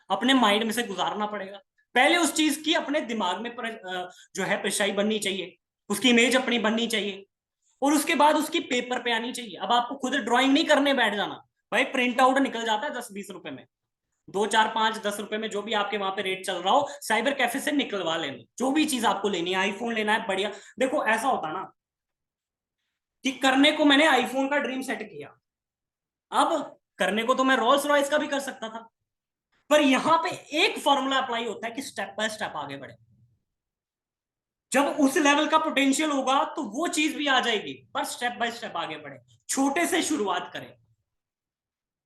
अपने माइंड में से गुजारना पड़ेगा। पहले उस चीज की अपने दिमाग में जो है परछाई बननी चाहिए, उसकी इमेज अपनी बननी चाहिए, और उसके बाद उसकी पेपर पे आनी चाहिए। अब आपको खुद ड्राइंग नहीं करने बैठ जाना। भाई प्रिंट आउट निकल जाता है 10-20 रुपए में, 2-4-5-10 रुपए में, जो भी आपके वहां पे रेट चल रहा हो, साइबर कैफे से निकलवा लेना जो भी चीज आपको लेनी है। आईफोन लेना है, बढ़िया। देखो ऐसा होता ना कि करने को मैंने आईफोन का ड्रीम सेट किया, अब करने को तो मैं रोल्स रॉयस का भी कर सकता था, पर यहां पे एक फॉर्मूला अप्लाई होता है कि स्टेप बाय स्टेप आगे बढ़े। जब उस लेवल का पोटेंशियल होगा तो वो चीज भी आ जाएगी, पर स्टेप बाय स्टेप आगे बढ़े, छोटे से शुरुआत करें।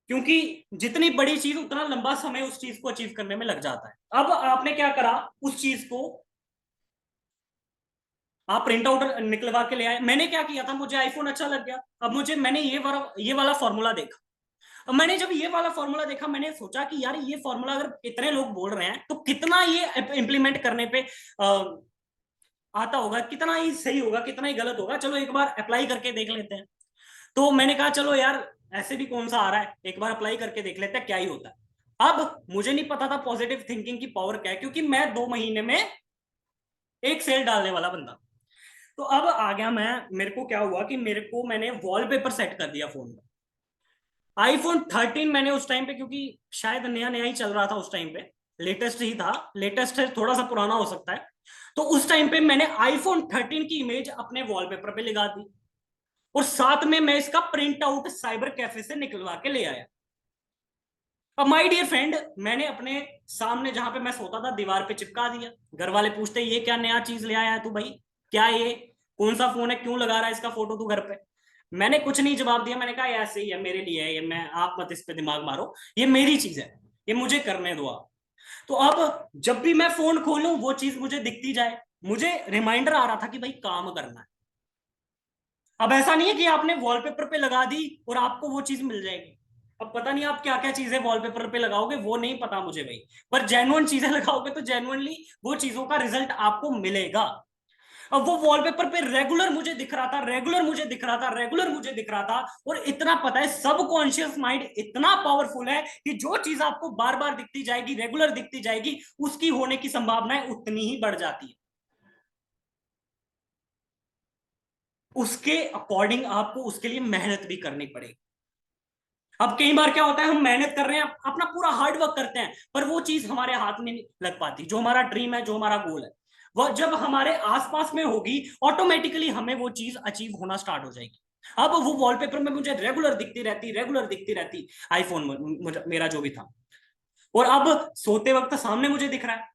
क्योंकि जितनी बड़ी चीज उतना लंबा समय उस चीज को अचीव करने में लग जाता है। अब आपने क्या करा, उस चीज को आप प्रिंट आउट निकलवा के ले आए। मैंने क्या किया था, मुझे आईफोन अच्छा लग गया। अब मुझे मैंने ये वाला फॉर्मूला देखा। अब मैंने जब ये वाला फॉर्मूला देखा, मैंने सोचा कि यार ये फॉर्मूला अगर इतने लोग बोल रहे हैं तो कितना ये इंप्लीमेंट करने पे आता होगा, कितना ही सही होगा, कितना ही गलत होगा, चलो एक बार अप्लाई करके देख लेते हैं। तो मैंने कहा चलो यार, ऐसे भी कौन सा आ रहा है, एक बार अप्लाई करके देख लेते हैं क्या ही होता है। अब मुझे नहीं पता था पॉजिटिव थिंकिंग की पावर क्या है, क्योंकि मैं 2 महीने में एक सेल डालने वाला बंदा। तो अब आ गया मैं, मेरे को क्या हुआ कि मैंने वॉलपेपर सेट कर दिया फोन में। आईफोन 13 मैंने उस टाइम पे, क्योंकि शायद नया नया ही चल रहा था उस टाइम पे, लेटेस्ट ही था। लेटेस्ट है, थोड़ा सा पुराना हो सकता है। तो उस टाइम पे मैंने आईफोन 13 की इमेज अपने वॉलपेपर पे लगा दी, और साथ में मैं इसका प्रिंट आउट साइबर कैफे से निकलवा के ले आया। अब माय डियर फ्रेंड, मैंने अपने सामने जहां पे मैं सोता था दीवार पे चिपका दिया। घर वाले पूछते ये क्या नया चीज ले आया है तू भाई, क्या ये कौन सा फोन है, क्यों लगा रहा है इसका फोटो तू घर पे? मैंने कुछ नहीं जवाब दिया, मैंने कहा ऐसे ही है, मेरे लिए है ये, मैं, आप मत इस पे दिमाग मारो, ये मेरी चीज है, ये मुझे करने दो आप। तो अब जब भी मैं फोन खोलूं वो चीज मुझे दिखती जाए, मुझे रिमाइंडर आ रहा था कि भाई काम करना है। अब ऐसा नहीं है कि आपने वॉलपेपर पे लगा दी और आपको वो चीज मिल जाएगी। अब पता नहीं आप क्या क्या चीजें वॉलपेपर पे लगाओगे, वो नहीं पता मुझे भाई, पर जेन्युइन चीजें लगाओगे तो जेन्युइनली वो चीजों का रिजल्ट आपको मिलेगा। अब वो वॉलपेपर पे रेगुलर मुझे दिख रहा था, रेगुलर मुझे दिख रहा था, रेगुलर मुझे दिख रहा था। और इतना पता है, सबकॉन्शियस माइंड इतना पावरफुल है कि जो चीज आपको बार बार दिखती जाएगी, रेगुलर दिखती जाएगी, उसकी होने की संभावनाएं उतनी ही बढ़ जाती है। उसके अकॉर्डिंग आपको उसके लिए मेहनत भी करनी पड़ेगी। अब कई बार क्या होता है, हम मेहनत कर रहे हैं, अपना पूरा हार्ड वर्क करते हैं, पर वो चीज हमारे हाथ में नहीं लग पाती, जो हमारा ड्रीम है, जो हमारा गोल है, वह जब हमारे आसपास में होगी, ऑटोमेटिकली हमें वो चीज अचीव होना स्टार्ट हो जाएगी। अब वो वॉलपेपर में मुझे रेगुलर दिखती रहती, रेगुलर दिखती रहती, आईफोन मेरा जो भी था, और अब सोते वक्त सामने मुझे दिख रहा है।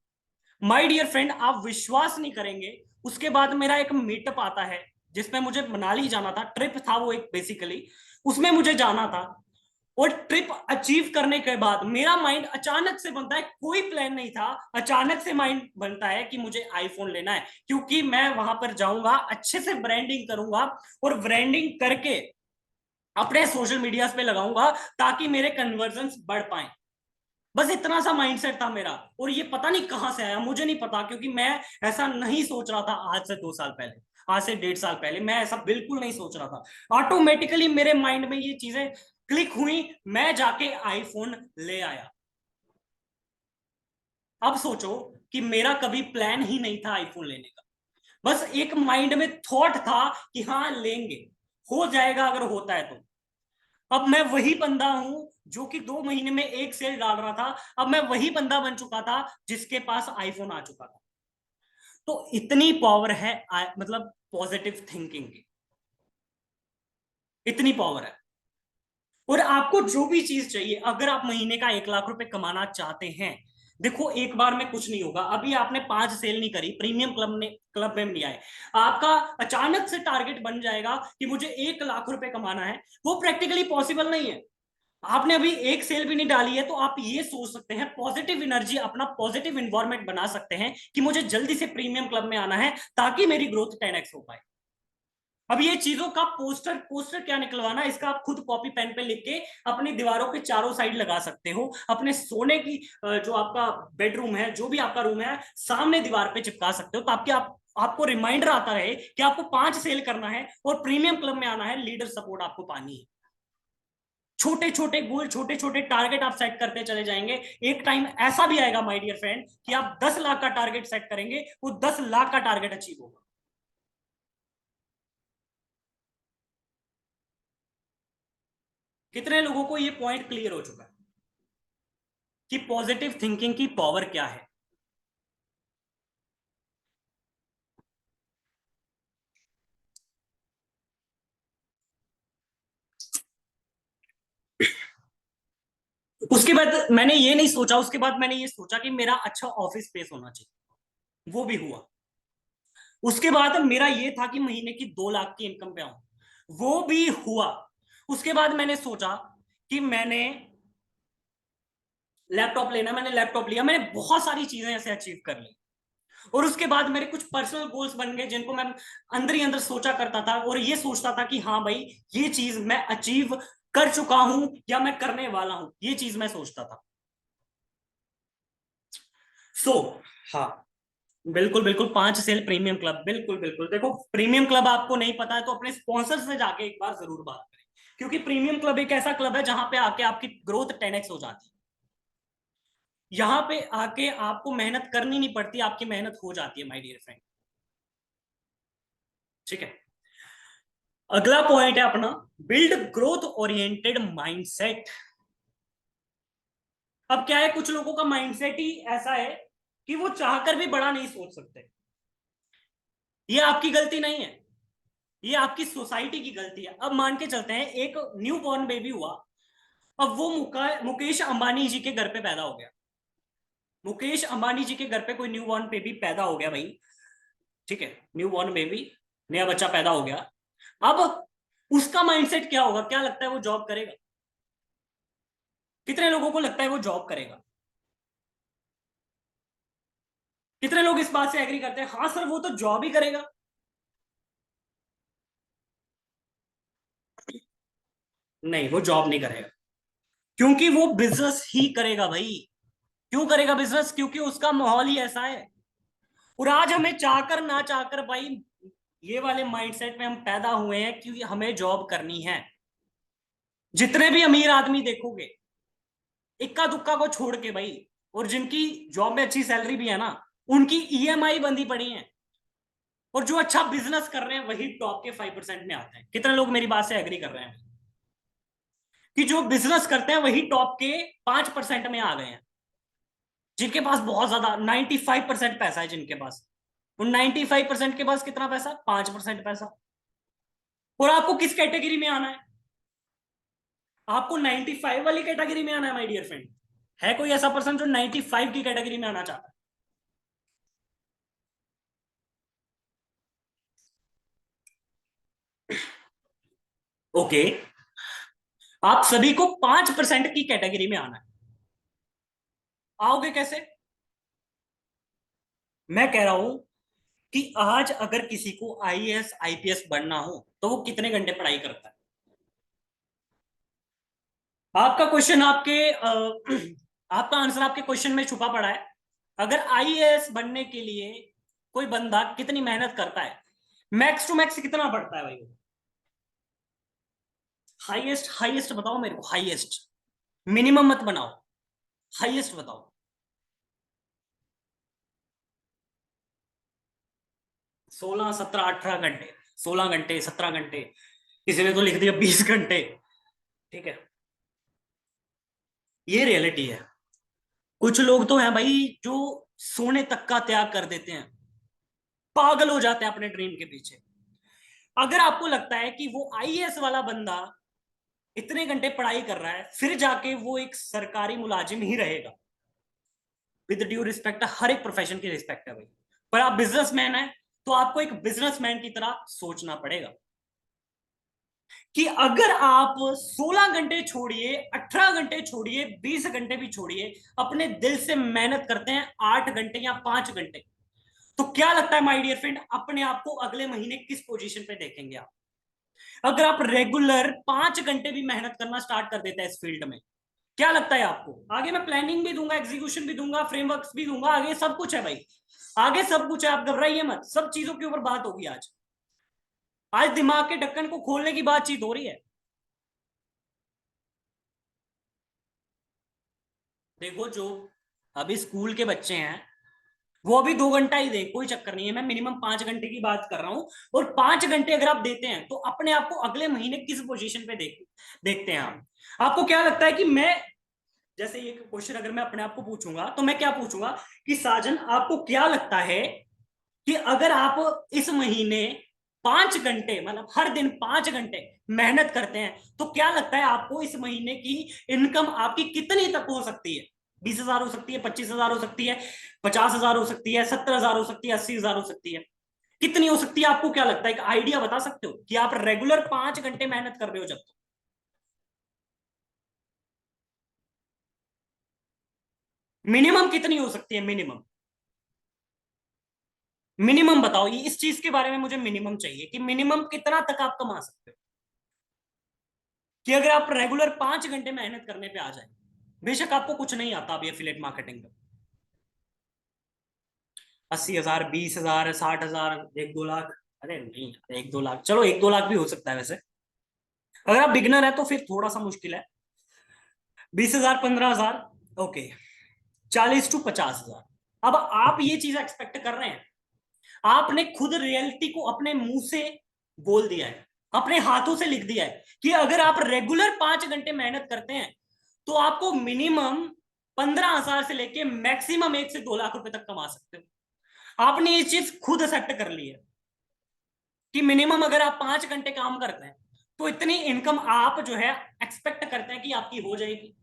माय डियर फ्रेंड, आप विश्वास नहीं करेंगे, उसके बाद मेरा एक मीटअप आता है जिसमें मुझे मनाली जाना था, ट्रिप था वो एक बेसिकली, उसमें मुझे जाना था। और ट्रिप अचीव करने के बाद मेरा माइंड अचानक से बनता है, कोई प्लान नहीं था, अचानक से माइंड बनता है कि मुझे आईफोन लेना है, क्योंकि मैं वहां पर जाऊंगा, अच्छे से ब्रांडिंग करूंगा, और ब्रांडिंग करके अपने सोशल मीडिया पे लगाऊंगा ताकि मेरे कन्वर्जन बढ़ पाए। बस इतना सा माइंडसेट था मेरा, और ये पता नहीं कहां से आया, मुझे नहीं पता, क्योंकि मैं ऐसा नहीं सोच रहा था आज से 2 साल पहले, आज से 1.5 साल पहले मैं ऐसा बिल्कुल नहीं सोच रहा था। ऑटोमेटिकली मेरे माइंड में ये चीजें क्लिक हुई, मैं जाके आईफोन ले आया। अब सोचो कि मेरा कभी प्लान ही नहीं था आईफोन लेने का, बस एक माइंड में थॉट था कि हाँ लेंगे, हो जाएगा अगर होता है तो। अब मैं वही बंदा हूं जो कि 2 महीने में एक सेल डाल रहा था, अब मैं वही बंदा बन चुका था जिसके पास आईफोन आ चुका था। तो इतनी पावर है, मतलब पॉजिटिव थिंकिंग की इतनी पावर है। और आपको जो भी चीज चाहिए, अगर आप महीने का 1 लाख रुपए कमाना चाहते हैं, देखो एक बार में कुछ नहीं होगा। अभी आपने 5 सेल नहीं करी, प्रीमियम क्लब में नहीं आए, आपका अचानक से टारगेट बन जाएगा कि मुझे 1 लाख रुपए कमाना है, वो प्रैक्टिकली पॉसिबल नहीं है। आपने अभी एक सेल भी नहीं डाली है, तो आप ये सोच सकते हैं, पॉजिटिव एनर्जी, अपना पॉजिटिव इन्वायरमेंट बना सकते हैं कि मुझे जल्दी से प्रीमियम क्लब में आना है ताकि मेरी ग्रोथ 10x हो पाए। अब ये चीजों का पोस्टर पोस्टर क्या निकलवाना, इसका आप खुद कॉपी पेन पे लिख के अपनी दीवारों के चारों साइड लगा सकते हो, अपने सोने की जो आपका बेडरूम है, जो भी आपका रूम है, सामने दीवार पे चिपका सकते हो, ताकि आपको रिमाइंडर आता रहे कि आपको 5 सेल करना है और प्रीमियम क्लब में आना है, लीडर सपोर्ट आपको पानी है। छोटे छोटे गोल, छोटे छोटे टारगेट आप सेट करते चले जाएंगे। एक टाइम ऐसा भी आएगा माय डियर फ्रेंड कि आप 10 लाख का टारगेट सेट करेंगे, वो 10 लाख का टारगेट अचीव होगा। कितने लोगों को ये पॉइंट क्लियर हो चुका है कि पॉजिटिव थिंकिंग की पावर क्या है? उसके बाद मैंने ये नहीं सोचा, उसके बाद मैंने ये सोचा कि मेरा अच्छा ऑफिस स्पेस होना चाहिए, वो भी हुआ। उसके बाद मेरा ये था कि महीने की 2 लाख की इनकम पे आऊं, वो भी हुआ। उसके बाद मैंने सोचा कि मैंने लैपटॉप लेना, मैंने लैपटॉप लिया, मैंने बहुत सारी चीजें ऐसे अचीव कर ली। और उसके बाद मेरे कुछ पर्सनल गोल्स बन गए जिनको मैं अंदर ही अंदर सोचा करता था, और ये सोचता था कि हाँ भाई, ये चीज मैं अचीव कर चुका हूं या मैं करने वाला हूं, ये चीज मैं सोचता था। सो हाँ, बिल्कुल बिल्कुल, 5 सेल प्रीमियम क्लब, बिल्कुल बिल्कुल। देखो, प्रीमियम क्लब आपको नहीं पता है तो अपने स्पॉन्सर से जाके एक बार जरूर बात करें, क्योंकि प्रीमियम क्लब एक ऐसा क्लब है जहां पे आके आपकी ग्रोथ 10x हो जाती है। यहां पे आके आपको मेहनत करनी नहीं पड़ती, आपकी मेहनत हो जाती है माय डियर फ्रेंड। ठीक है, अगला पॉइंट है अपना, बिल्ड ग्रोथ ओरिएंटेड माइंडसेट। अब क्या है, कुछ लोगों का माइंडसेट ही ऐसा है कि वो चाहकर भी बड़ा नहीं सोच सकते। ये आपकी गलती नहीं है, ये आपकी सोसाइटी की गलती है। अब मान के चलते हैं एक न्यू बॉर्न बेबी हुआ, अब वो मुकेश अंबानी जी के घर पे पैदा हो गया। मुकेश अंबानी जी के घर पे कोई न्यू बॉर्न बेबी पैदा हो गया भाई, ठीक है, न्यू बॉर्न बेबी, नया बच्चा पैदा हो गया। अब उसका माइंडसेट क्या होगा? क्या लगता है वो जॉब करेगा? कितने लोगों को लगता है वो जॉब करेगा? कितने लोग इस बात से एग्री करते हैं हाँ सर वो तो जॉब ही करेगा? नहीं, वो जॉब नहीं करेगा, क्योंकि वो बिजनेस ही करेगा भाई। क्यों करेगा बिजनेस? क्योंकि उसका माहौल ही ऐसा है। और आज हमें चाहकर ना चाहकर भाई ये वाले माइंडसेट में हम पैदा हुए हैं कि हमें जॉब करनी है। जितने भी अमीर आदमी देखोगे, इक्का दुक्का को छोड़ के भाई, और जिनकी जॉब में अच्छी सैलरी भी है ना, उनकी ईएमआई बंधी पड़ी है। और जो अच्छा बिजनेस कर रहे हैं वही टॉप के 5% में आते हैं। कितने लोग मेरी बात से एग्री कर रहे हैं कि जो बिजनेस करते हैं वही टॉप के 5% में आ गए हैं? जिनके पास बहुत ज्यादा 95% पैसा है, जिनके पास, उन 95% के पास कितना पैसा? 5% पैसा। और आपको किस कैटेगरी में आना है? आपको 95 वाली कैटेगरी में आना है माय डियर फ्रेंड? है कोई ऐसा पर्सन जो 95 की कैटेगरी में आना चाहता है? ओके, आप सभी को 5% की कैटेगरी में आना है। आओगे कैसे? मैं कह रहा हूं कि आज अगर किसी को आईएएस आईपीएस बनना हो तो वो कितने घंटे पढ़ाई करता है? आपका क्वेश्चन आपके आपका आंसर आपके क्वेश्चन में छुपा पड़ा है। अगर आईएएस बनने के लिए कोई बंदा कितनी मेहनत करता है, मैक्स टू मैक्स कितना पढ़ता है भाई? हाईएस्ट हाईएस्ट बताओ मेरे को, हाईएस्ट। मिनिमम मत बनाओ, हाईएस्ट बताओ। 16 17 18 घंटे, 16 घंटे, 17 घंटे, किसी ने तो लिख दिया 20 घंटे। ठीक है, ये रियलिटी है। कुछ लोग तो हैं भाई जो सोने तक का त्याग कर देते हैं, पागल हो जाते हैं अपने ड्रीम के पीछे। अगर आपको लगता है कि वो आईएएस वाला बंदा इतने घंटे पढ़ाई कर रहा है फिर जाके वो एक सरकारी मुलाजिम ही रहेगा, विद ड्यू रिस्पेक्ट, हर एक प्रोफेशन की रिस्पेक्ट है भाई, पर आप बिजनेसमैन है तो आपको एक बिजनेसमैन की तरह सोचना पड़ेगा कि अगर आप 16 घंटे छोड़िए, 18 घंटे छोड़िए, 20 घंटे भी छोड़िए, अपने दिल से मेहनत करते हैं 8 घंटे या 5 घंटे, तो क्या लगता है माय डियर फ्रेंड, अपने आप को अगले महीने किस पोजीशन पे देखेंगे आप? अगर आप रेगुलर 5 घंटे भी मेहनत करना स्टार्ट कर देते हैं इस फील्ड में, क्या लगता है आपको? आगे मैं प्लानिंग भी दूंगा, एग्जीक्यूशन भी दूंगा, फ्रेमवर्क्स भी दूंगा, आगे सब कुछ है भाई, आगे सब कुछ है, आप घबराइए मत, सब चीजों के ऊपर बात होगी आज। आज दिमाग के ढक्कन को खोलने की बातचीत हो रही है। देखो, जो अभी स्कूल के बच्चे हैं वो अभी 2 घंटा ही दे, कोई चक्कर नहीं है, मैं मिनिमम 5 घंटे की बात कर रहा हूं। और 5 घंटे अगर आप देते हैं तो अपने आप को अगले महीने किस पोजीशन पे देखते हैं आप? आपको क्या लगता है कि मैं, जैसे ये क्वेश्चन अगर मैं अपने आप को पूछूंगा तो मैं क्या पूछूंगा कि साजन आपको क्या लगता है कि अगर आप इस महीने 5 घंटे, मतलब हर दिन 5 घंटे मेहनत करते हैं, तो क्या लगता है आपको इस महीने की इनकम आपकी कितनी तक हो सकती है? 20,000 हो सकती है, 25,000 हो सकती है, 50,000 हो सकती है, 70,000 हो सकती है, 80,000 हो सकती है, कितनी हो सकती है? आपको क्या लगता है, एक आइडिया बता सकते हो कि आप रेगुलर 5 घंटे मेहनत कर रहे हो जब, मिनिमम कितनी हो सकती है? मिनिमम, मिनिमम बताओ, ये इस चीज के बारे में मुझे मिनिमम चाहिए कि मिनिमम कितना तक आप कमा सकते हो कि अगर आप रेगुलर 5 घंटे मेहनत करने पे आ जाए। बेशक आपको कुछ नहीं आता अभी एफिलिएट मार्केटिंग में, 80,000, 20,000, 60,000, 1 2 लाख, अरे नहीं यार, 1 2 लाख, चलो 1 2 लाख भी हो सकता है वैसे। अगर आप बिगनर है तो फिर थोड़ा सा मुश्किल है। 20,000, 15,000, ओके, 40 to 50,000। अब आप ये चीज एक्सपेक्ट कर रहे हैं, आपने खुद रियलिटी को अपने मुंह से बोल दिया है, अपने हाथों से लिख दिया है कि अगर आप रेगुलर 5 घंटे मेहनत करते हैं तो आपको मिनिमम 15,000 से लेके मैक्सिमम 1 से 2 लाख रुपए तक कमा सकते हो। आपने ये चीज खुद एक्सेप्ट कर ली है कि मिनिमम अगर आप 5 घंटे काम करते हैं तो इतनी इनकम आप जो है एक्सपेक्ट करते हैं कि आपकी हो जाएगी।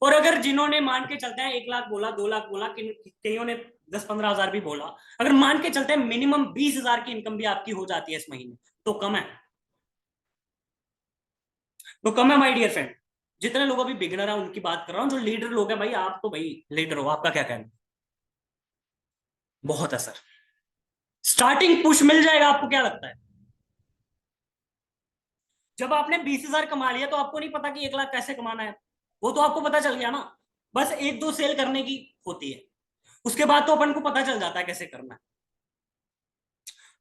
और अगर जिन्होंने मान के चलते हैं 1 लाख बोला, 2 लाख बोला, कईयों ने 10 15 हजार भी बोला, अगर मान के चलते हैं मिनिमम 20,000 की इनकम भी आपकी हो जाती है इस महीने, तो कम है? तो कम है माय डियर फ्रेंड। जितने लोग अभी बिगिनर है उनकी बात कर रहा हूं, जो लीडर लोग हैं भाई, आप तो भाई लीडर हो, आपका क्या कहना? बहुत है सर। स्टार्टिंग पुश मिल जाएगा, आपको क्या लगता है? जब आपने 20,000 कमा लिया तो आपको नहीं पता कि 1 लाख कैसे कमाना है? वो तो आपको पता चल गया ना। बस एक दो सेल करने की होती है, उसके बाद तो अपन को पता चल जाता है कैसे करना है।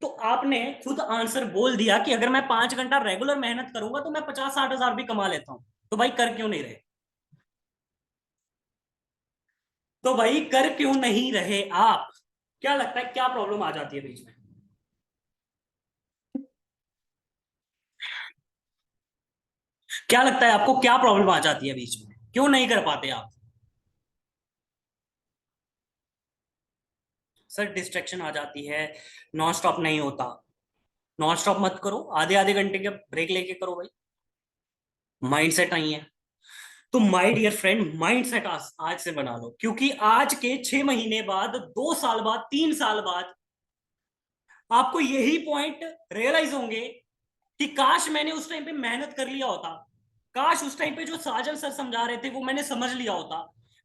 तो आपने खुद आंसर बोल दिया कि अगर मैं 5 घंटा रेगुलर मेहनत करूंगा तो मैं 50-60 हजार भी कमा लेता हूं। तो भाई कर क्यों नहीं रहे? तो भाई कर क्यों नहीं रहे आप? क्या लगता है क्या प्रॉब्लम आ जाती है बीच में? क्या लगता है आपको क्या प्रॉब्लम आ जाती है बीच में, क्यों नहीं कर पाते आप? सर डिस्ट्रैक्शन आ जाती है, नॉन स्टॉप नहीं होता। नॉन स्टॉप मत करो, आधे आधे घंटे के ब्रेक लेके करो भाई। माइंड सेट नहीं है तो my dear friend, mind set आज से बना लो, क्योंकि आज के 6 महीने बाद, 2 साल बाद, 3 साल बाद आपको यही पॉइंट रियलाइज होंगे कि काश मैंने उस टाइम पे मेहनत कर लिया होता। काश उस टाइम पे जो साजन सर समझा रहे थे वो मैंने समझ लिया होता।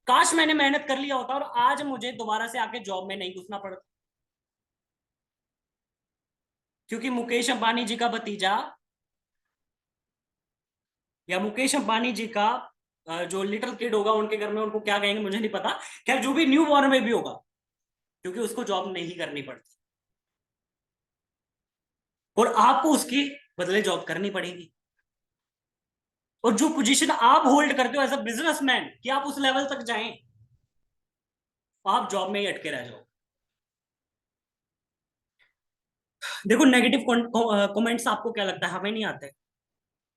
काश मैंने मेहनत कर लिया होता और आज मुझे दोबारा से आके जॉब में नहीं घुसना पड़ता। क्योंकि मुकेश अंबानी जी का भतीजा या मुकेश अंबानी जी का जो लिटिल किड होगा उनके घर में, उनको क्या कहेंगे मुझे नहीं पता। खैर जो भी न्यू बॉर्न में भी होगा, क्योंकि उसको जॉब नहीं करनी पड़ती और आपको उसके बदले जॉब करनी पड़ेगी। और जो पोजीशन आप होल्ड करते हो एज अ बिजनेसमैन कि आप उस लेवल तक जाएं, आप जॉब में ही अटके रह जाओ। देखो नेगेटिव कमेंट्स आपको क्या लगता है हमें नहीं आते?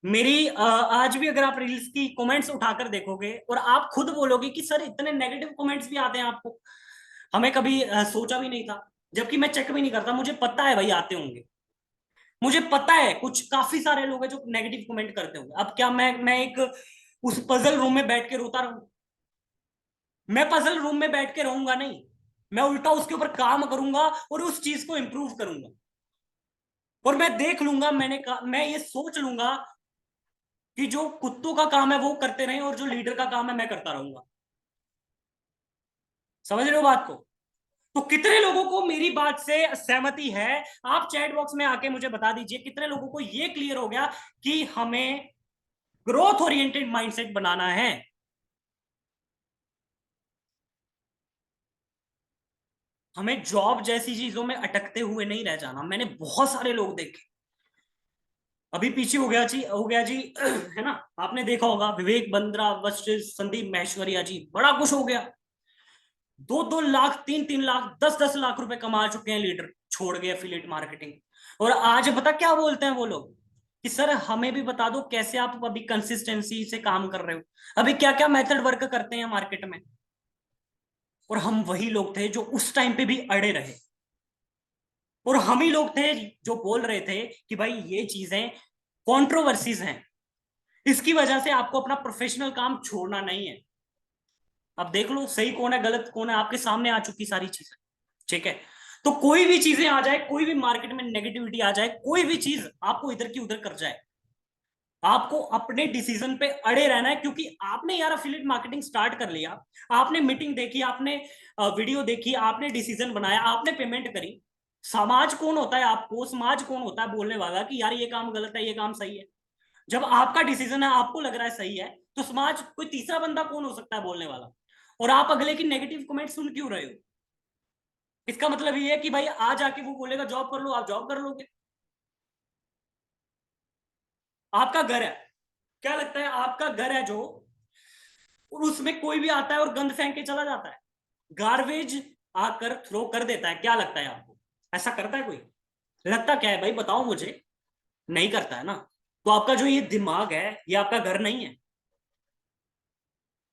मेरी आज भी अगर आप रील्स की कमेंट्स उठाकर देखोगे और आप खुद बोलोगे कि सर इतने नेगेटिव कमेंट्स भी आते हैं आपको, हमें कभी सोचा भी नहीं था। जबकि मैं चेक भी नहीं करता, मुझे पता है भाई आते होंगे। मुझे पता है कुछ काफी सारे लोग हैं जो नेगेटिव कमेंट करते होंगे। अब क्या मैं एक उस पजल रूम में बैठ के रोता रहूं? मैं पजल रूम में बैठ के रहूंगा नहीं। मैं उल्टा उसके ऊपर काम करूंगा और उस चीज को इंप्रूव करूंगा। और मैं देख लूंगा, मैं ये सोच लूंगा कि जो कुत्तों का काम है वो करते रहे और जो लीडर का काम है मैं करता रहूंगा। समझ रहे हो बात को? तो कितने लोगों को मेरी बात से सहमति है? आप चैट बॉक्स में आके मुझे बता दीजिए कितने लोगों को ये क्लियर हो गया कि हमें ग्रोथ ओरिएंटेड माइंडसेट बनाना है। हमें जॉब जैसी चीजों में अटकते हुए नहीं रह जाना। मैंने बहुत सारे लोग देखे, अभी पीछे हो गया जी है ना? आपने देखा होगा विवेक बंद्रा वर्सेस संदीप महेश्वरिया जी, बड़ा कुछ हो गया। 2-2 लाख, 3-3 लाख, 10-10 लाख रुपए कमा चुके हैं लीडर, छोड़ गए एफिलिएट मार्केटिंग। और आज पता क्या बोलते हैं वो लोग कि सर हमें भी बता दो कैसे आप अभी कंसिस्टेंसी से काम कर रहे हो, अभी क्या क्या मेथड वर्क करते हैं मार्केट में। और हम वही लोग थे जो उस टाइम पे भी अड़े रहे। और हम ही लोग थे जो बोल रहे थे कि भाई ये चीजें कंट्रोवर्सीज हैं, इसकी वजह से आपको अपना प्रोफेशनल काम छोड़ना नहीं है। अब देख लो सही कौन है गलत कौन है, आपके सामने आ चुकी सारी चीजें। ठीक है? तो कोई भी चीजें आ जाए, कोई भी मार्केट में नेगेटिविटी आ जाए, कोई भी चीज आपको इधर की उधर कर जाए, आपको अपने डिसीजन पे अड़े रहना है। क्योंकि आपने यार अफिलिएट मार्केटिंग स्टार्ट कर लिया, आपने मीटिंग देखी, आपने वीडियो देखी, आपने डिसीजन बनाया, आपने पेमेंट करी। समाज कौन होता है आपको, समाज कौन होता है बोलने वाला कि यार ये काम गलत है ये काम सही है? जब आपका डिसीजन है, आपको लग रहा है सही है, तो समाज कोई तीसरा बंदा कौन हो सकता है बोलने वाला? और आप अगले की नेगेटिव कमेंट सुन क्यों रहे हो? इसका मतलब ये है कि भाई आज आके वो बोलेगा जॉब कर लो, आप जॉब कर लोगे? आपका घर है, क्या लगता है आपका घर है जो, और उसमें कोई भी आता है और गंद फेंक के चला जाता है, गार्बेज आकर थ्रो कर देता है, क्या लगता है आपको ऐसा करता है कोई? लगता क्या है भाई बताओ मुझे? नहीं करता है ना? तो आपका जो ये दिमाग है ये आपका घर नहीं है।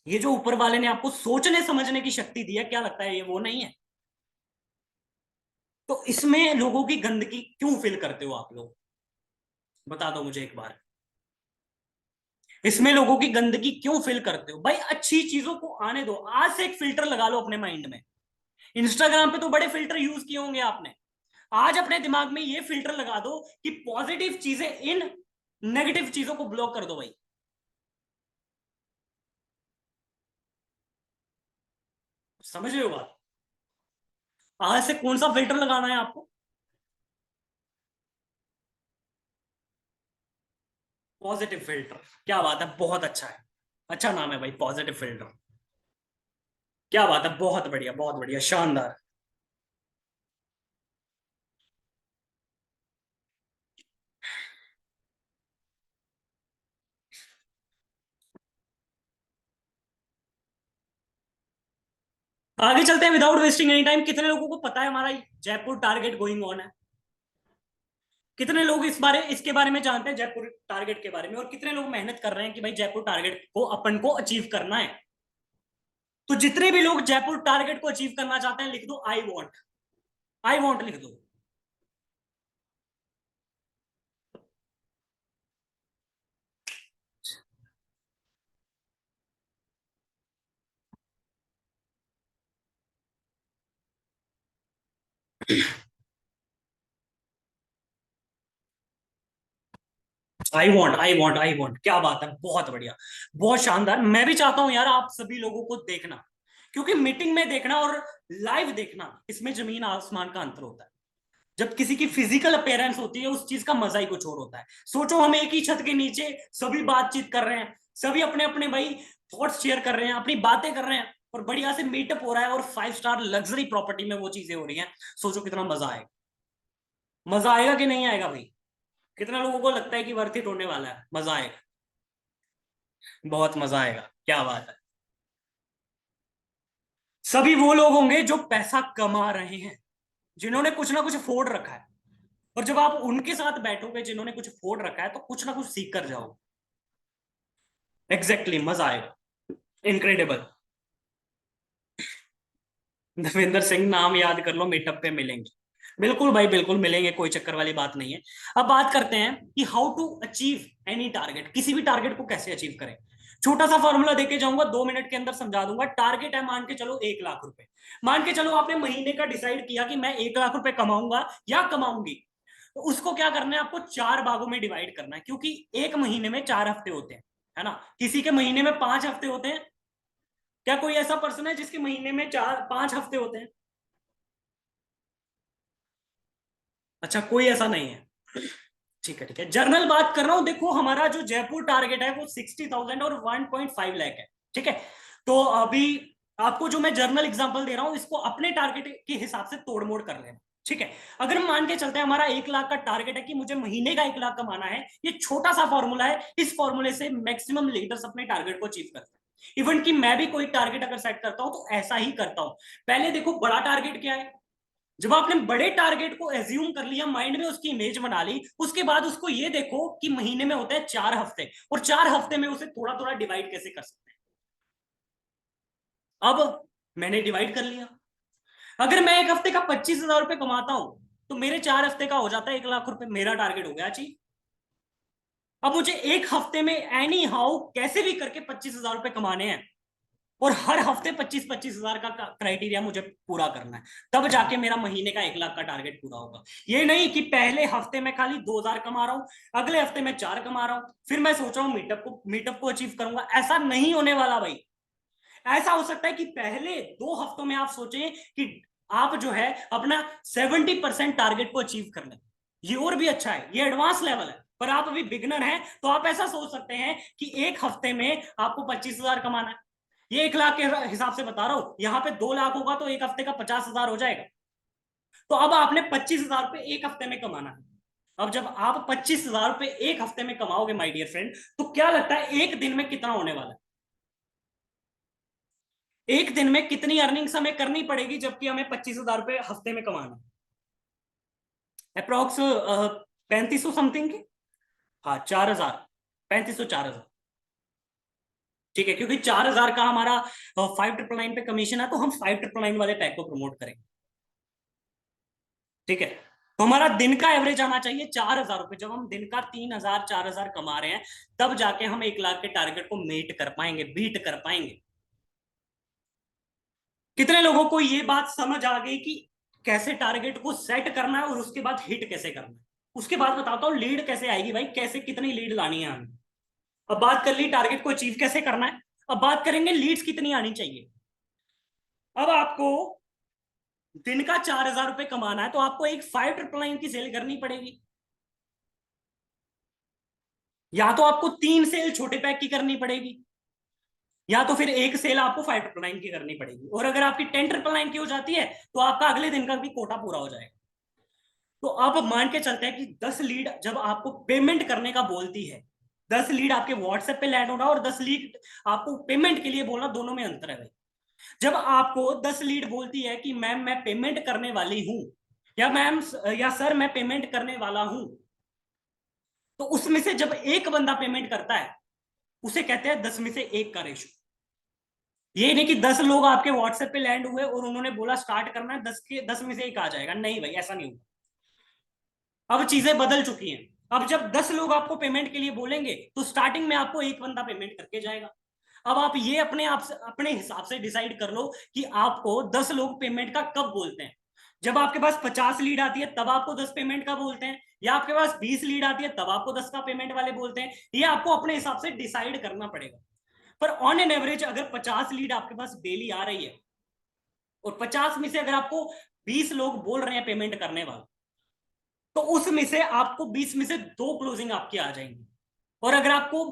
ये जो ऊपर वाले ने आपको सोचने समझने की शक्ति दी है, क्या लगता है ये वो नहीं है? तो इसमें लोगों की गंदगी क्यों फिल करते हो आप लोग? बता दो मुझे एक बार। इसमें लोगों की गंदगी क्यों फिल करते हो भाई? अच्छी चीजों को आने दो। आज से एक फिल्टर लगा लो अपने माइंड में। इंस्टाग्राम पे तो बड़े फिल्टर यूज किए होंगे आपने। आज अपने दिमाग में ये फिल्टर लगा दो कि पॉजिटिव चीजें इन, नेगेटिव चीजों को ब्लॉक कर दो भाई। समझ रहे हो बात? आज से कौन सा फिल्टर लगाना है आपको? Positive filter. क्या बात है, बहुत अच्छा है। अच्छा नाम है भाई, पॉजिटिव फिल्टर। क्या बात है, बहुत बढ़िया, शानदार। आगे चलते हैं विदाउट वेस्टिंग एनी टाइम। कितने लोगों को पता है हमारा जयपुर टारगेट गोइंग ऑन है? कितने लोग इसके बारे में जानते हैं, जयपुर टारगेट के बारे में? और कितने लोग मेहनत कर रहे हैं कि भाई जयपुर टारगेट को अपन को अचीव करना है? तो जितने भी लोग जयपुर टारगेट को अचीव करना चाहते हैं, लिख दो आई वॉन्ट। आई वॉन्ट लिख दो। I want, I want, I want. क्या बात है, बहुत बढ़िया, बहुत शानदार। मैं भी चाहता हूं यार आप सभी लोगों को देखना, क्योंकि मीटिंग में देखना और लाइव देखना, इसमें जमीन आसमान का अंतर होता है। जब किसी की फिजिकल अपेयरेंस होती है, उस चीज का मजा ही कुछ और होता है। सोचो हम एक ही छत के नीचे सभी बातचीत कर रहे हैं, सभी अपने अपने भाई थॉट्स शेयर कर रहे हैं, अपनी बातें कर रहे हैं, और बढ़िया से मीटअप हो रहा है, और 5 स्टार लग्जरी प्रॉपर्टी में वो चीजें हो रही हैं। सोचो कितना मजा आएगा। मजा आएगा कि नहीं आएगा भाई? कितना लोगों को लगता है कि वर्थ इट होने वाला है? मजा आएगा, बहुत मजा आएगा। क्या बात है। सभी वो लोग होंगे जो पैसा कमा रहे हैं, जिन्होंने कुछ ना कुछ फोड़ रखा है। और जब आप उनके साथ बैठोगे जिन्होंने कुछ फोड़ रखा है, तो कुछ ना कुछ सीख कर जाओगे। एग्जैक्टली, मजा आएगा। इनक्रेडिबल। दविंदर सिंह नाम याद कर लो, मीटअप पे मिलेंगे। बिल्कुल भाई, बिल्कुल मिलेंगे, कोई चक्कर वाली बात नहीं है। अब बात करते हैं कि how to achieve any target. किसी भी टारगेट को कैसे अचीव करें। छोटा सा फॉर्मूला देके जाऊंगा, 2 मिनट के अंदर समझा दूंगा। टारगेट है, मान के चलो 1 लाख रुपए। मान के चलो आपने महीने का डिसाइड किया कि मैं 1 लाख रुपए कमाऊंगा या कमाऊंगी। तो उसको क्या करना है, आपको 4 भागों में डिवाइड करना है, क्योंकि एक महीने में 4 हफ्ते होते हैं, है ना? किसी के महीने में 5 हफ्ते होते हैं। क्या कोई ऐसा पर्सन है जिसके महीने में 4 5 हफ्ते होते हैं? अच्छा, कोई ऐसा नहीं है। ठीक है, ठीक है, जर्नल बात कर रहा हूं। देखो हमारा जो जयपुर टारगेट है वो 60,000 और 1.5 लाख है। ठीक है। तो अभी आपको जो मैं जर्नल एग्जांपल दे रहा हूं, इसको अपने टारगेट के हिसाब से तोड़ मोड़ कर लेना। ठीक है। अगर हम मान के चलते हैं हमारा 1 लाख का टारगेट है कि मुझे महीने का 1 लाख कमाना है, ये छोटा सा फॉर्मूला है। इस फॉर्मूले से मैक्सिमम लीडर्स अपने टारगेट को अचीव करते हैं। इवन कि मैं भी कोई टारगेट अगर सेट करता हूं तो ऐसा ही करता हूं। पहले देखो बड़ा टारगेट क्या है। जब आपने बड़े टारगेट को एज्यूम कर लिया, माइंड में उसकी इमेज बना ली, उसके बाद उसको ये देखो कि महीने में होते हैं 4 हफ्ते, और 4 हफ्ते में उसे थोड़ा थोड़ा डिवाइड कैसे कर सकते हैं। अब मैंने डिवाइड कर लिया। अगर मैं एक हफ्ते का 25,000 रुपए कमाता हूं, तो मेरे 4 हफ्ते का हो जाता है 1 लाख रुपए। मेरा टारगेट हो गया अचीव। अब मुझे एक हफ्ते में एनी हाउ कैसे भी करके 25,000 रुपए कमाने हैं, और हर हफ्ते 25-25 हजार का क्राइटेरिया मुझे पूरा करना है। तब जाके मेरा महीने का 1 लाख का टारगेट पूरा होगा। ये नहीं कि पहले हफ्ते में खाली 2,000 कमा रहा हूं, अगले हफ्ते में 4 कमा रहा हूं, फिर मैं सोच रहा हूं मीटअप को अचीव करूंगा। ऐसा नहीं होने वाला भाई। ऐसा हो सकता है कि पहले 2 हफ्तों में आप सोचें कि आप जो है अपना 70% टारगेट को अचीव कर लें। ये और भी अच्छा है, ये एडवांस लेवल है। पर आप अभी बिगनर हैं, तो आप ऐसा सोच सकते हैं कि एक हफ्ते में आपको 25,000 कमाना है। ये 1 लाख के हिसाब से बता रहा हूं। यहां पे 2 लाख होगा तो एक हफ्ते का 50,000 हो जाएगा। तो अब आपने 25,000 रुपए एक हफ्ते में कमाना है। अब जब आप 25,000 रुपए एक हफ्ते में कमाओगे माय डियर फ्रेंड, तो क्या लगता है एक दिन में कितना होने वाला है? एक दिन में कितनी अर्निंग्स हमें करनी पड़ेगी, जबकि हमें 25,000 रुपए हफ्ते में कमाना? अप्रोक्स 3500 समथिंग की। हाँ, 4,000। 3500, 4,000। ठीक है, क्योंकि 4,000 का हमारा 5,999 पे कमीशन है, तो हम 5,999 वाले पैक को प्रमोट करेंगे। ठीक है। तो हमारा दिन का एवरेज आना चाहिए 4,000 रुपए। जब हम दिन का 3,000 4,000 कमा रहे हैं, तब जाके हम 1 लाख के टारगेट को मीट कर पाएंगे, बीट कर पाएंगे। कितने लोगों को ये बात समझ आ गई कि कैसे टारगेट को सेट करना है और उसके बाद हिट कैसे करना है? उसके बाद बताता हूं लीड कैसे आएगी भाई, कैसे कितनी लीड लानी है हमें। अब बात कर ली टारगेट को अचीव कैसे करना है। अब बात करेंगे लीड्स कितनी आनी चाहिए। अब आपको दिन का 4,000 रुपए कमाना है तो आपको एक 5,999 की सेल करनी पड़ेगी, या तो आपको 3 सेल छोटे पैक की करनी पड़ेगी, या तो फिर एक सेल आपको 5,999 की करनी पड़ेगी। और अगर आपकी 10,999 की हो जाती है तो आपका अगले दिन का भी कोटा पूरा हो जाएगा। तो अब मान के चलते हैं कि 10 लीड जब आपको पेमेंट करने का बोलती है, 10 लीड आपके व्हाट्सएप पे लैंड होना और 10 लीड आपको पेमेंट के लिए बोलना, दोनों में अंतर है भाई। जब आपको 10 लीड बोलती है कि मैम मैं पेमेंट करने वाली हूं, या मैम या सर मैं पेमेंट करने वाला हूं, तो उसमें से जब एक बंदा पेमेंट करता है उसे कहते हैं 10 में से 1 का रेशो। ये नहीं कि 10 लोग आपके व्हाट्सएप पे लैंड हुए और उन्होंने बोला स्टार्ट करना है, 10 में से 1 आ जाएगा, नहीं भाई ऐसा नहीं होगा। अब चीजें बदल चुकी हैं। अब जब 10 लोग आपको पेमेंट के लिए बोलेंगे तो स्टार्टिंग में आपको एक बंदा पेमेंट करके जाएगा। अब आप ये अपने आप से अपने हिसाब से डिसाइड कर लो कि आपको 10 लोग पेमेंट का कब बोलते हैं। जब आपके पास 50 लीड आती है तब आपको 10 पेमेंट का बोलते हैं, या आपके पास 20 लीड आती है तब आपको 10 का पेमेंट वाले बोलते हैं। ये आपको अपने हिसाब से डिसाइड करना पड़ेगा। पर ऑन एन एवरेज अगर 50 लीड आपके पास डेली आ रही है और 50 में से अगर आपको 20 लोग बोल रहे हैं पेमेंट करने वाला, तो उसमें से आपको 20 में से 2 क्लोजिंग आपकी आ जाएंगी। और अगर आपको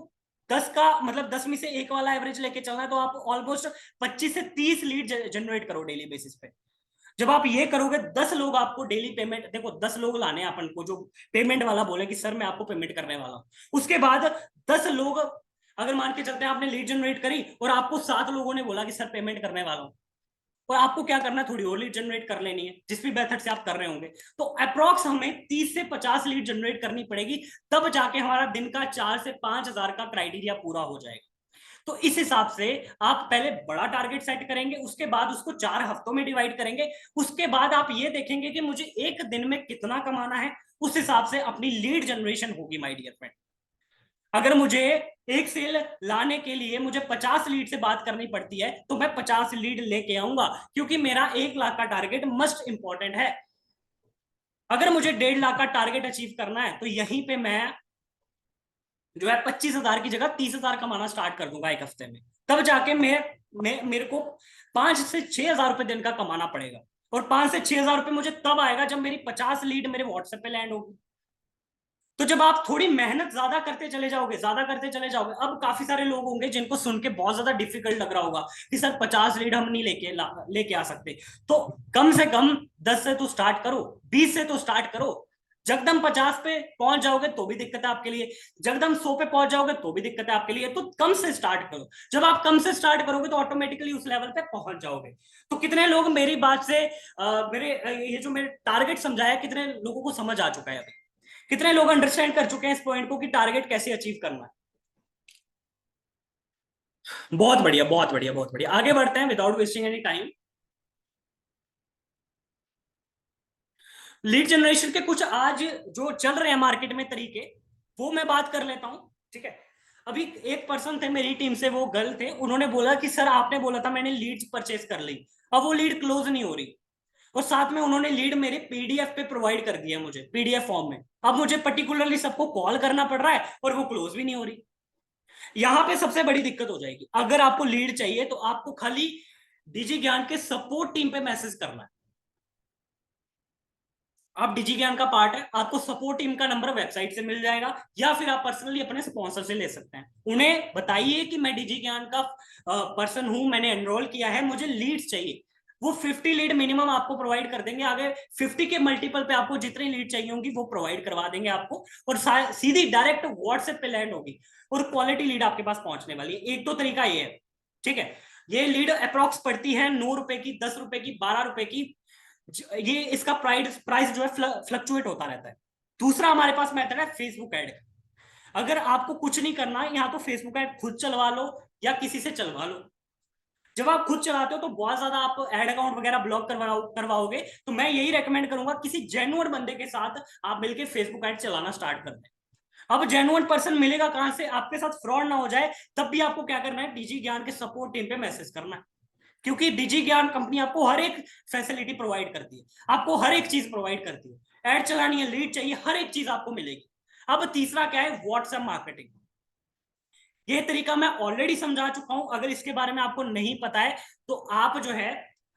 10 का मतलब 10 में से 1 वाला एवरेज लेके चलना है तो आप ऑलमोस्ट 25 से 30 लीड जनरेट करो डेली बेसिस पे। जब आप ये करोगे, 10 लोग आपको डेली पेमेंट, देखो 10 लोग लाने हैं अपन को जो पेमेंट वाला बोले कि सर मैं आपको पेमेंट करने वाला हूं। उसके बाद 10 लोग, अगर मान के चलते हैं आपने लीड जनरेट करी और आपको 7 लोगों ने बोला कि सर पेमेंट करने वाला हूं, और आपको क्या करना है, थोड़ी और लीड जनरेट कर लेनी है जिस भी मेथड से आप कर रहे होंगे। तो अप्रॉक्स हमें 30 से 50 लीड जनरेट करनी पड़ेगी, तब जाके हमारा दिन का 4 से 5 हजार का क्राइटेरिया पूरा हो जाएगा। तो इस हिसाब से आप पहले बड़ा टारगेट सेट करेंगे, उसके बाद उसको 4 हफ्तों में डिवाइड करेंगे, उसके बाद आप ये देखेंगे कि मुझे एक दिन में कितना कमाना है, उस हिसाब से अपनी लीड जनरेशन होगी माय डियर फ्रेंड। अगर मुझे एक सेल लाने के लिए मुझे 50 लीड से बात करनी पड़ती है तो मैं 50 लीड लेके आऊंगा, क्योंकि मेरा 1 लाख का टारगेट मस्ट इंपॉर्टेंट है। अगर मुझे 1.5 लाख का टारगेट अचीव करना है तो यहीं पे मैं जो है 25 हजार की जगह 30 हजार कमाना स्टार्ट कर दूंगा एक हफ्ते में। तब जाके मेरे को 5 से 6 हजार रुपए दिन का कमाना पड़ेगा। और 5 से 6 हजार रुपए मुझे तब आएगा जब मेरी 50 लीड मेरे व्हाट्सएप पे लैंड होगी। तो जब आप थोड़ी मेहनत ज्यादा करते चले जाओगे, ज्यादा करते चले जाओगे, अब काफी सारे लोग होंगे जिनको सुन के बहुत ज्यादा डिफिकल्ट लग रहा होगा कि सर 50 लीड हम नहीं लेके आ सकते। तो कम से कम 10 से तो स्टार्ट करो, 20 से तो स्टार्ट करो। जगदम 50 पे पहुंच जाओगे तो भी दिक्कत है आपके लिए, जगदम 100 पे पहुंच जाओगे तो भी दिक्कत है आपके लिए। तो कम से स्टार्ट करो, जब आप कम से स्टार्ट करोगे तो ऑटोमेटिकली उस लेवल पे पहुंच जाओगे। तो कितने लोग मेरी बात से ये जो मेरे टारगेट समझाया, कितने लोगों को समझ आ चुका है अभी? कितने लोग अंडरस्टैंड कर चुके हैं इस पॉइंट को कि टारगेट कैसे अचीव करना है? बहुत बढ़िया, बहुत बढ़िया, बहुत बढ़िया। आगे बढ़ते हैं without wasting any time. Lead generation के कुछ आज जो चल रहे हैं मार्केट में तरीके, वो मैं बात कर लेता हूं। ठीक है, अभी एक पर्सन थे मेरी टीम से, वो गर्ल थे, उन्होंने बोला कि सर आपने बोला था मैंने लीड्स परचेस कर ली, अब वो लीड क्लोज नहीं हो रही, और साथ में उन्होंने लीड मेरे पीडीएफ पे प्रोवाइड कर दिया मुझे पीडीएफ फॉर्म में। अब मुझे पर्टिकुलरली सबको कॉल करना पड़ रहा है और वो क्लोज भी नहीं हो रही। यहां पे सबसे बड़ी दिक्कत हो जाएगी। अगर आपको लीड चाहिए तो आपको खाली डिजी ज्ञान के सपोर्ट टीम पे मैसेज करना है। आप डिजी ज्ञान का पार्ट है, आपको सपोर्ट टीम का नंबर वेबसाइट से मिल जाएगा, या फिर आप पर्सनली अपने स्पॉन्सर से ले सकते हैं। उन्हें बताइए कि मैं डिजी ज्ञान का पर्सन हूं, मैंने एनरोल किया है, मुझे लीड्स चाहिए। वो 50 लीड मिनिमम आपको प्रोवाइड कर देंगे। आगे 50 के मल्टीपल पे आपको जितनी लीड चाहिए होंगी वो प्रोवाइड करवा देंगे आपको, और सीधी डायरेक्ट व्हाट्सएप पे लैंड होगी और क्वालिटी लीड आपके पास पहुंचने वाली है। एक दो तरीका ये है, ठीक है। ये लीड अप्रॉक्स पड़ती है 9 रुपए की, 10 रुपए की, 12 रुपए की। ये इसका प्राइस प्राइस जो है फ्लक्चुएट होता रहता है। दूसरा हमारे पास मेथड है फेसबुक एड। अगर आपको कुछ नहीं करना है, यहाँ तो फेसबुक एड खुद चलवा लो या किसी से चलवा लो। जब आप खुद चलाते हो तो बहुत ज्यादा आप एड अकाउंट वगैरह ब्लॉक करवाओगे, तो मैं यही रेकमेंड करूंगा किसी जेन्युइन बंदे के साथ आप मिलकर फेसबुक एड चलाना स्टार्ट कर दें। अब जेन्युइन पर्सन मिलेगा कहां से, आपके साथ फ्रॉड ना हो जाए, तब भी आपको क्या करना है, डीजी ज्ञान के सपोर्ट टीम पे मैसेज करना है। क्योंकि डिजी ज्ञान कंपनी आपको हर एक फैसिलिटी प्रोवाइड करती है, आपको हर एक चीज प्रोवाइड करती है। एड चलानी है, लीड चाहिए, हर एक चीज आपको मिलेगी। अब तीसरा क्या है, व्हाट्सएप मार्केटिंग। ये तरीका मैं ऑलरेडी समझा चुका हूं, अगर इसके बारे में आपको नहीं पता है तो आप जो है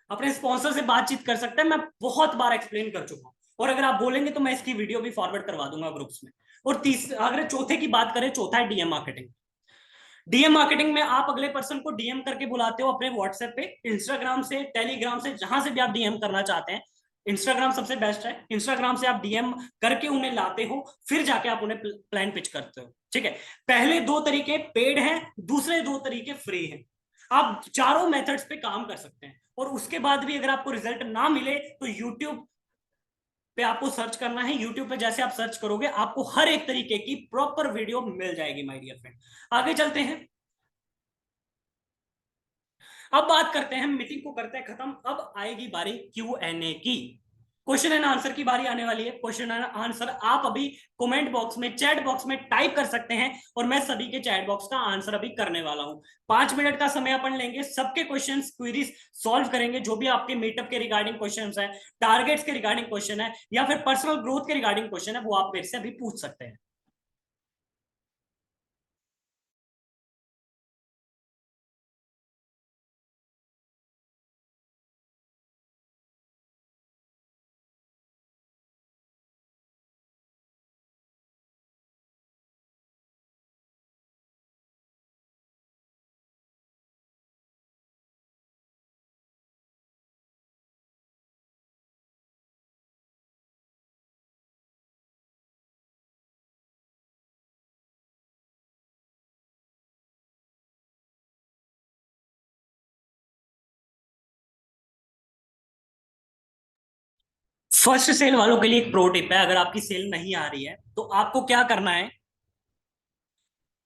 अपने स्पॉन्सर से बातचीत कर सकते हैं, मैं बहुत बार एक्सप्लेन कर चुका हूं। और अगर आप बोलेंगे तो मैं इसकी वीडियो भी फॉरवर्ड करवा दूंगा ग्रुप्स में। और अगर चौथे की बात करें, चौथा है डीएम मार्केटिंग। डीएम मार्केटिंग में आप अगले पर्सन को डीएम करके बुलाते हो अपने व्हाट्सएप पे, इंस्टाग्राम से, टेलीग्राम से, जहां से भी आप डीएम करना चाहते हैं। इंस्टाग्राम सबसे बेस्ट है, इंस्टाग्राम से आप डीएम करके उन्हें लाते हो, फिर जाके आप उन्हें प्लान पिच करते हो, ठीक है। पहले दो तरीके पेड हैं, दूसरे दो तरीके फ्री हैं। आप चारों मेथड्स पे काम कर सकते हैं। और उसके बाद भी अगर आपको रिजल्ट ना मिले तो यूट्यूब पे आपको सर्च करना है। यूट्यूब पे जैसे आप सर्च करोगे आपको हर एक तरीके की प्रॉपर वीडियो मिल जाएगी माय डियर फ्रेंड। आगे चलते हैं। अब बात करते हैं, मीटिंग को करते हैं खत्म, अब आएगी बारी Q&A की। क्वेश्चन एंड आंसर की बारी आने वाली है। क्वेश्चन एंड आंसर आप अभी कमेंट बॉक्स में, चैट बॉक्स में टाइप कर सकते हैं, और मैं सभी के चैट बॉक्स का आंसर अभी करने वाला हूं। 5 मिनट का समय अपन लेंगे, सबके क्वेश्चन क्वेरीज सॉल्व करेंगे, जो भी आपके मीटअप के रिगार्डिंग क्वेश्चन है, टारगेट्स के रिगार्डिंग क्वेश्चन है, या फिर पर्सनल ग्रोथ के रिगार्डिंग क्वेश्चन है, वो आप मेरे से अभी पूछ सकते हैं। फर्स्ट सेल वालों के लिए एक प्रो टिप है, अगर आपकी सेल नहीं आ रही है तो आपको क्या करना है,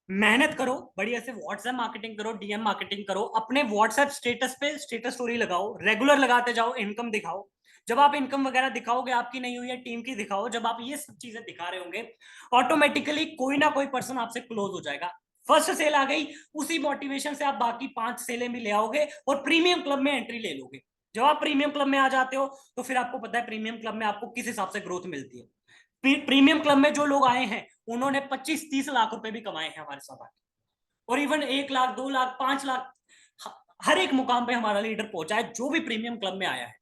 मेहनत करो, बढ़िया से व्हाट्सएप मार्केटिंग करो, डीएम मार्केटिंग करो, अपने व्हाट्सएप स्टेटस पे स्टेटस स्टोरी लगाओ, रेगुलर लगाते जाओ, इनकम दिखाओ। जब आप इनकम वगैरह दिखाओगे, आपकी नहीं हुई है टीम की दिखाओ, जब आप ये सब चीजें दिखा रहे होंगे, ऑटोमेटिकली कोई ना कोई पर्सन आपसे क्लोज हो जाएगा। फर्स्ट सेल आ गई, उसी मोटिवेशन से आप बाकी 5 सेलें भी ले आओगे और प्रीमियम क्लब में एंट्री ले लोगे। जब आप प्रीमियम क्लब में आ जाते हो तो फिर आपको पता है प्रीमियम क्लब में आपको किस हिसाब से ग्रोथ मिलती है। प्रीमियम क्लब में जो लोग आए हैं उन्होंने 25-30 लाख रुपए भी कमाए हैं हमारे साथ आके। और इवन 1 लाख, 2 लाख, 5 लाख, हर एक मुकाम पे हमारा लीडर पहुंचा है जो भी प्रीमियम क्लब में आया है।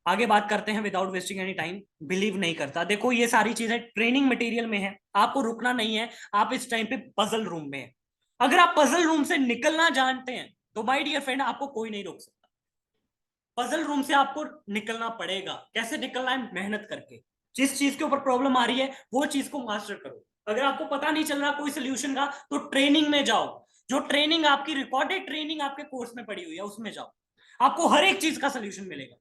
आगे बात करते हैं without wasting any time. Believe नहीं करता, देखो ये सारी चीजें ट्रेनिंग मटेरियल में है, आपको रुकना नहीं है। आप इस टाइम पे पजल रूम में है। अगर आप पजल रूम से निकलना जानते हैं तो माय डियर फ्रेंड आपको कोई नहीं रोक सकता। पजल रूम से आपको निकलना पड़ेगा। कैसे निकलना है? मेहनत करके। जिस चीज के ऊपर प्रॉब्लम आ रही है वो चीज को मास्टर करो। अगर आपको पता नहीं चल रहा कोई सोल्यूशन का तो ट्रेनिंग में जाओ। जो ट्रेनिंग आपकी रिकॉर्डेड ट्रेनिंग आपके कोर्स में पड़ी हुई है उसमें जाओ, आपको हर एक चीज का सोल्यूशन मिलेगा।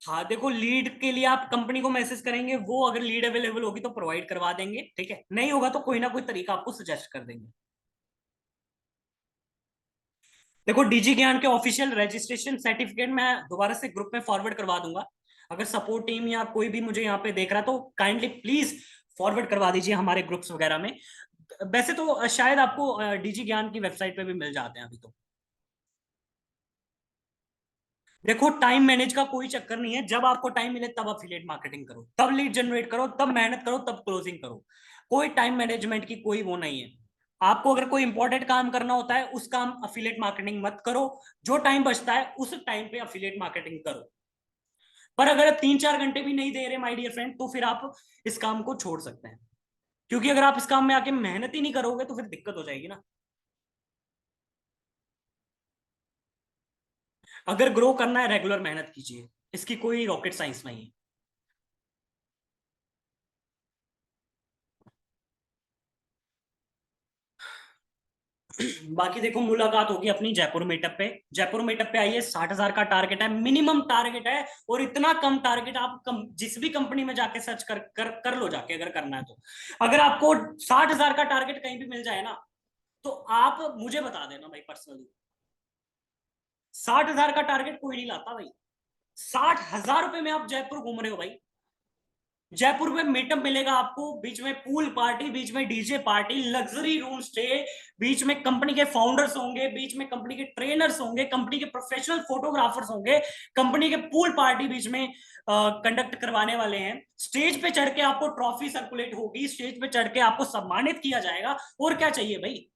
हाँ देखो, लीड के लिए आप कंपनी को मैसेज करेंगे, वो अगर लीड अवेलेबल होगी तो प्रोवाइड करवा देंगे, ठीक है। नहीं होगा तो कोई ना कोई तरीका आपको सजेस्ट कर देंगे। देखो, डीजी ज्ञान के ऑफिशियल रजिस्ट्रेशन सर्टिफिकेट मैं दोबारा से ग्रुप में फॉरवर्ड करवा दूंगा। अगर सपोर्ट टीम या कोई भी मुझे यहाँ पे देख रहा है तो काइंडली प्लीज फॉरवर्ड करवा दीजिए हमारे ग्रुप्स वगैरह में। वैसे तो शायद आपको डीजी ज्ञान की वेबसाइट पे भी मिल जाते हैं अभी तो। देखो, टाइम मैनेज का कोई चक्कर नहीं है, जब आपको टाइम मिले तब अफिलिएट मार्केटिंग करो, तब लीड जनरेट करो, तब मेहनत करो, तब क्लोजिंग करो। कोई टाइम मैनेजमेंट की कोई वो नहीं है। आपको अगर कोई इंपॉर्टेंट काम करना होता है उस काम अफिलिएट मार्केटिंग मत करो। जो टाइम बचता है उस टाइम पे अफिलिएट मार्केटिंग करो। पर अगर 3-4 घंटे भी नहीं दे रहे माय डियर फ्रेंड तो फिर आप इस काम को छोड़ सकते हैं। क्योंकि अगर आप इस काम में आके मेहनत ही नहीं करोगे तो फिर दिक्कत हो जाएगी ना। अगर ग्रो करना है रेगुलर मेहनत कीजिए, इसकी कोई रॉकेट साइंस नहीं है। बाकी देखो, मुलाकात होगी अपनी जयपुर मीटअप पे। जयपुर मीटअप पे आइए, 60,000 का टारगेट है, मिनिमम टारगेट है। और इतना कम टारगेट आप जिस भी कंपनी में जाके सर्च कर लो जाके, अगर करना है तो। अगर आपको 60,000 का टारगेट कहीं भी मिल जाए ना तो आप मुझे बता देना भाई पर्सनली। 60,000 का टारगेट कोई नहीं लाता भाई। 60,000 रुपए में आप जयपुर घूम रहे हो भाई। जयपुर में मीटअप मिलेगा आपको, बीच में पूल पार्टी, बीच में DJ party, luxury room stay, बीच में कंपनी के फाउंडर्स होंगे, बीच में कंपनी के ट्रेनर्स होंगे, कंपनी के प्रोफेशनल फोटोग्राफर्स होंगे, कंपनी के पूल पार्टी बीच में कंडक्ट करवाने वाले हैं। स्टेज पे चढ़ के आपको ट्रॉफी सर्कुलेट होगी, स्टेज पे चढ़ के आपको सम्मानित किया जाएगा। और क्या चाहिए भाई?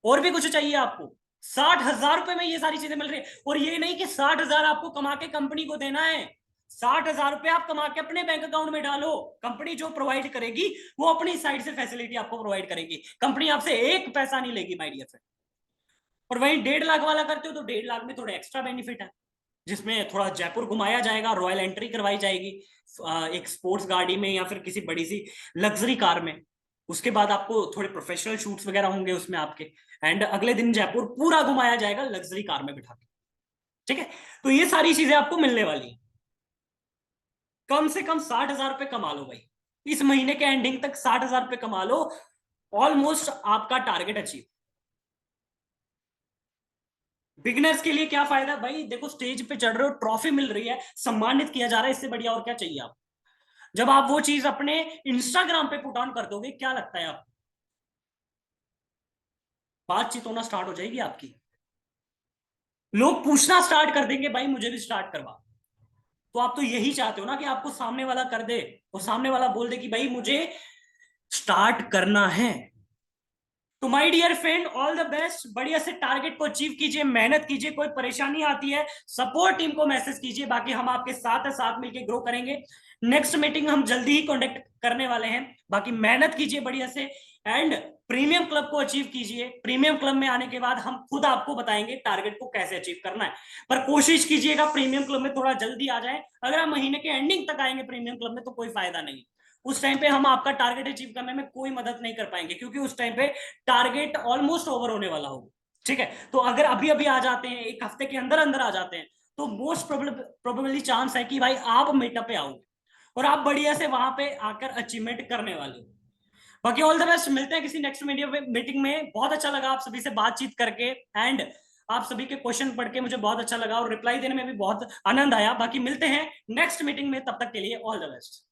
और भी कुछ चाहिए आपको? 60,000 रुपए में ये सारी चीजें मिल रही है। और ये नहीं कि 60,000 आपको कमा के कंपनी को देना है, 60,000 रुपए आप कमा के अपने बैंक अकाउंट में डालो, कंपनी जो प्रोवाइड करेगी वो अपनी साइड से फैसिलिटी आपको प्रोवाइड करेगी, कंपनी आपसे एक पैसा नहीं लेगी माय डियर फ्रेंड। और वहीं 1.5 लाख वाला करते हो तो 1.5 लाख में थोड़ा एक्स्ट्रा बेनिफिट है, जिसमें थोड़ा जयपुर घुमाया जाएगा, रॉयल एंट्री करवाई जाएगी एक स्पोर्ट्स गाड़ी में या फिर किसी बड़ी सी लग्जरी कार में। उसके बाद आपको थोड़े प्रोफेशनल शूट्स वगैरह होंगे उसमें आपके, एंड अगले दिन जयपुर पूरा घुमाया जाएगा लग्जरी कार में बिठा के। ठीक है, तो ये सारी चीजें आपको मिलने वाली है। कम से कम 60,000 रुपए कमा लो भाई, इस महीने के एंडिंग तक 60,000 रुपए कमा लो, ऑलमोस्ट आपका टारगेट अचीव। बिगनर्स के लिए क्या फायदा भाई, देखो स्टेज पे चढ़ रहे हो, ट्रॉफी मिल रही है, सम्मानित किया जा रहा है, इससे बढ़िया और क्या चाहिए आप। जब आप वो चीज अपने इंस्टाग्राम पे पुट ऑन कर दोगे, क्या लगता है आप, बातचीत होना स्टार्ट हो जाएगी आपकी, लोग पूछना स्टार्ट कर देंगे भाई मुझे भी स्टार्ट करवा। तो आप तो यही चाहते हो ना कि आपको सामने वाला कर दे, और सामने वाला बोल दे कि भाई मुझे स्टार्ट करना है। तो my dear friend, all the best, बढ़िया से टारगेट को अचीव कीजिए, मेहनत कीजिए, कोई परेशानी आती है सपोर्ट टीम को मैसेज कीजिए, बाकी हम आपके साथ है, साथ मिलकर ग्रो करेंगे। नेक्स्ट मीटिंग हम जल्दी ही कॉन्टेक्ट करने वाले हैं, बाकी मेहनत कीजिए बढ़िया से, एंड प्रीमियम क्लब को अचीव कीजिए। प्रीमियम क्लब में आने के बाद हम खुद आपको बताएंगे टारगेट को कैसे अचीव करना है, पर कोशिश कीजिएगा प्रीमियम क्लब में थोड़ा जल्दी आ जाए। अगर आप महीने के एंडिंग तक आएंगे प्रीमियम क्लब में तो कोई फायदा नहीं, उस टाइम पे हम आपका टारगेट अचीव करने में कोई मदद नहीं कर पाएंगे, क्योंकि उस टाइम पे टारगेट ऑलमोस्ट ओवर होने वाला होगा। ठीक है, तो अगर अभी अभी आ जाते हैं, एक हफ्ते के अंदर अंदर आ जाते हैं, तो मोस्ट प्रोबेबली चांस है कि भाई आप मीटअप पे आओगे और आप बढ़िया से वहां पे आकर अचीवमेंट करने वाले हो। बाकी ऑल द बेस्ट, मिलते हैं किसी नेक्स्ट मीटिंग में। बहुत अच्छा लगा आप सभी से बातचीत करके, एंड आप सभी के क्वेश्चन पढ़ के मुझे बहुत अच्छा लगा और रिप्लाई देने में भी बहुत आनंद आया। बाकी मिलते हैं नेक्स्ट मीटिंग में, तब तक के लिए ऑल द बेस्ट।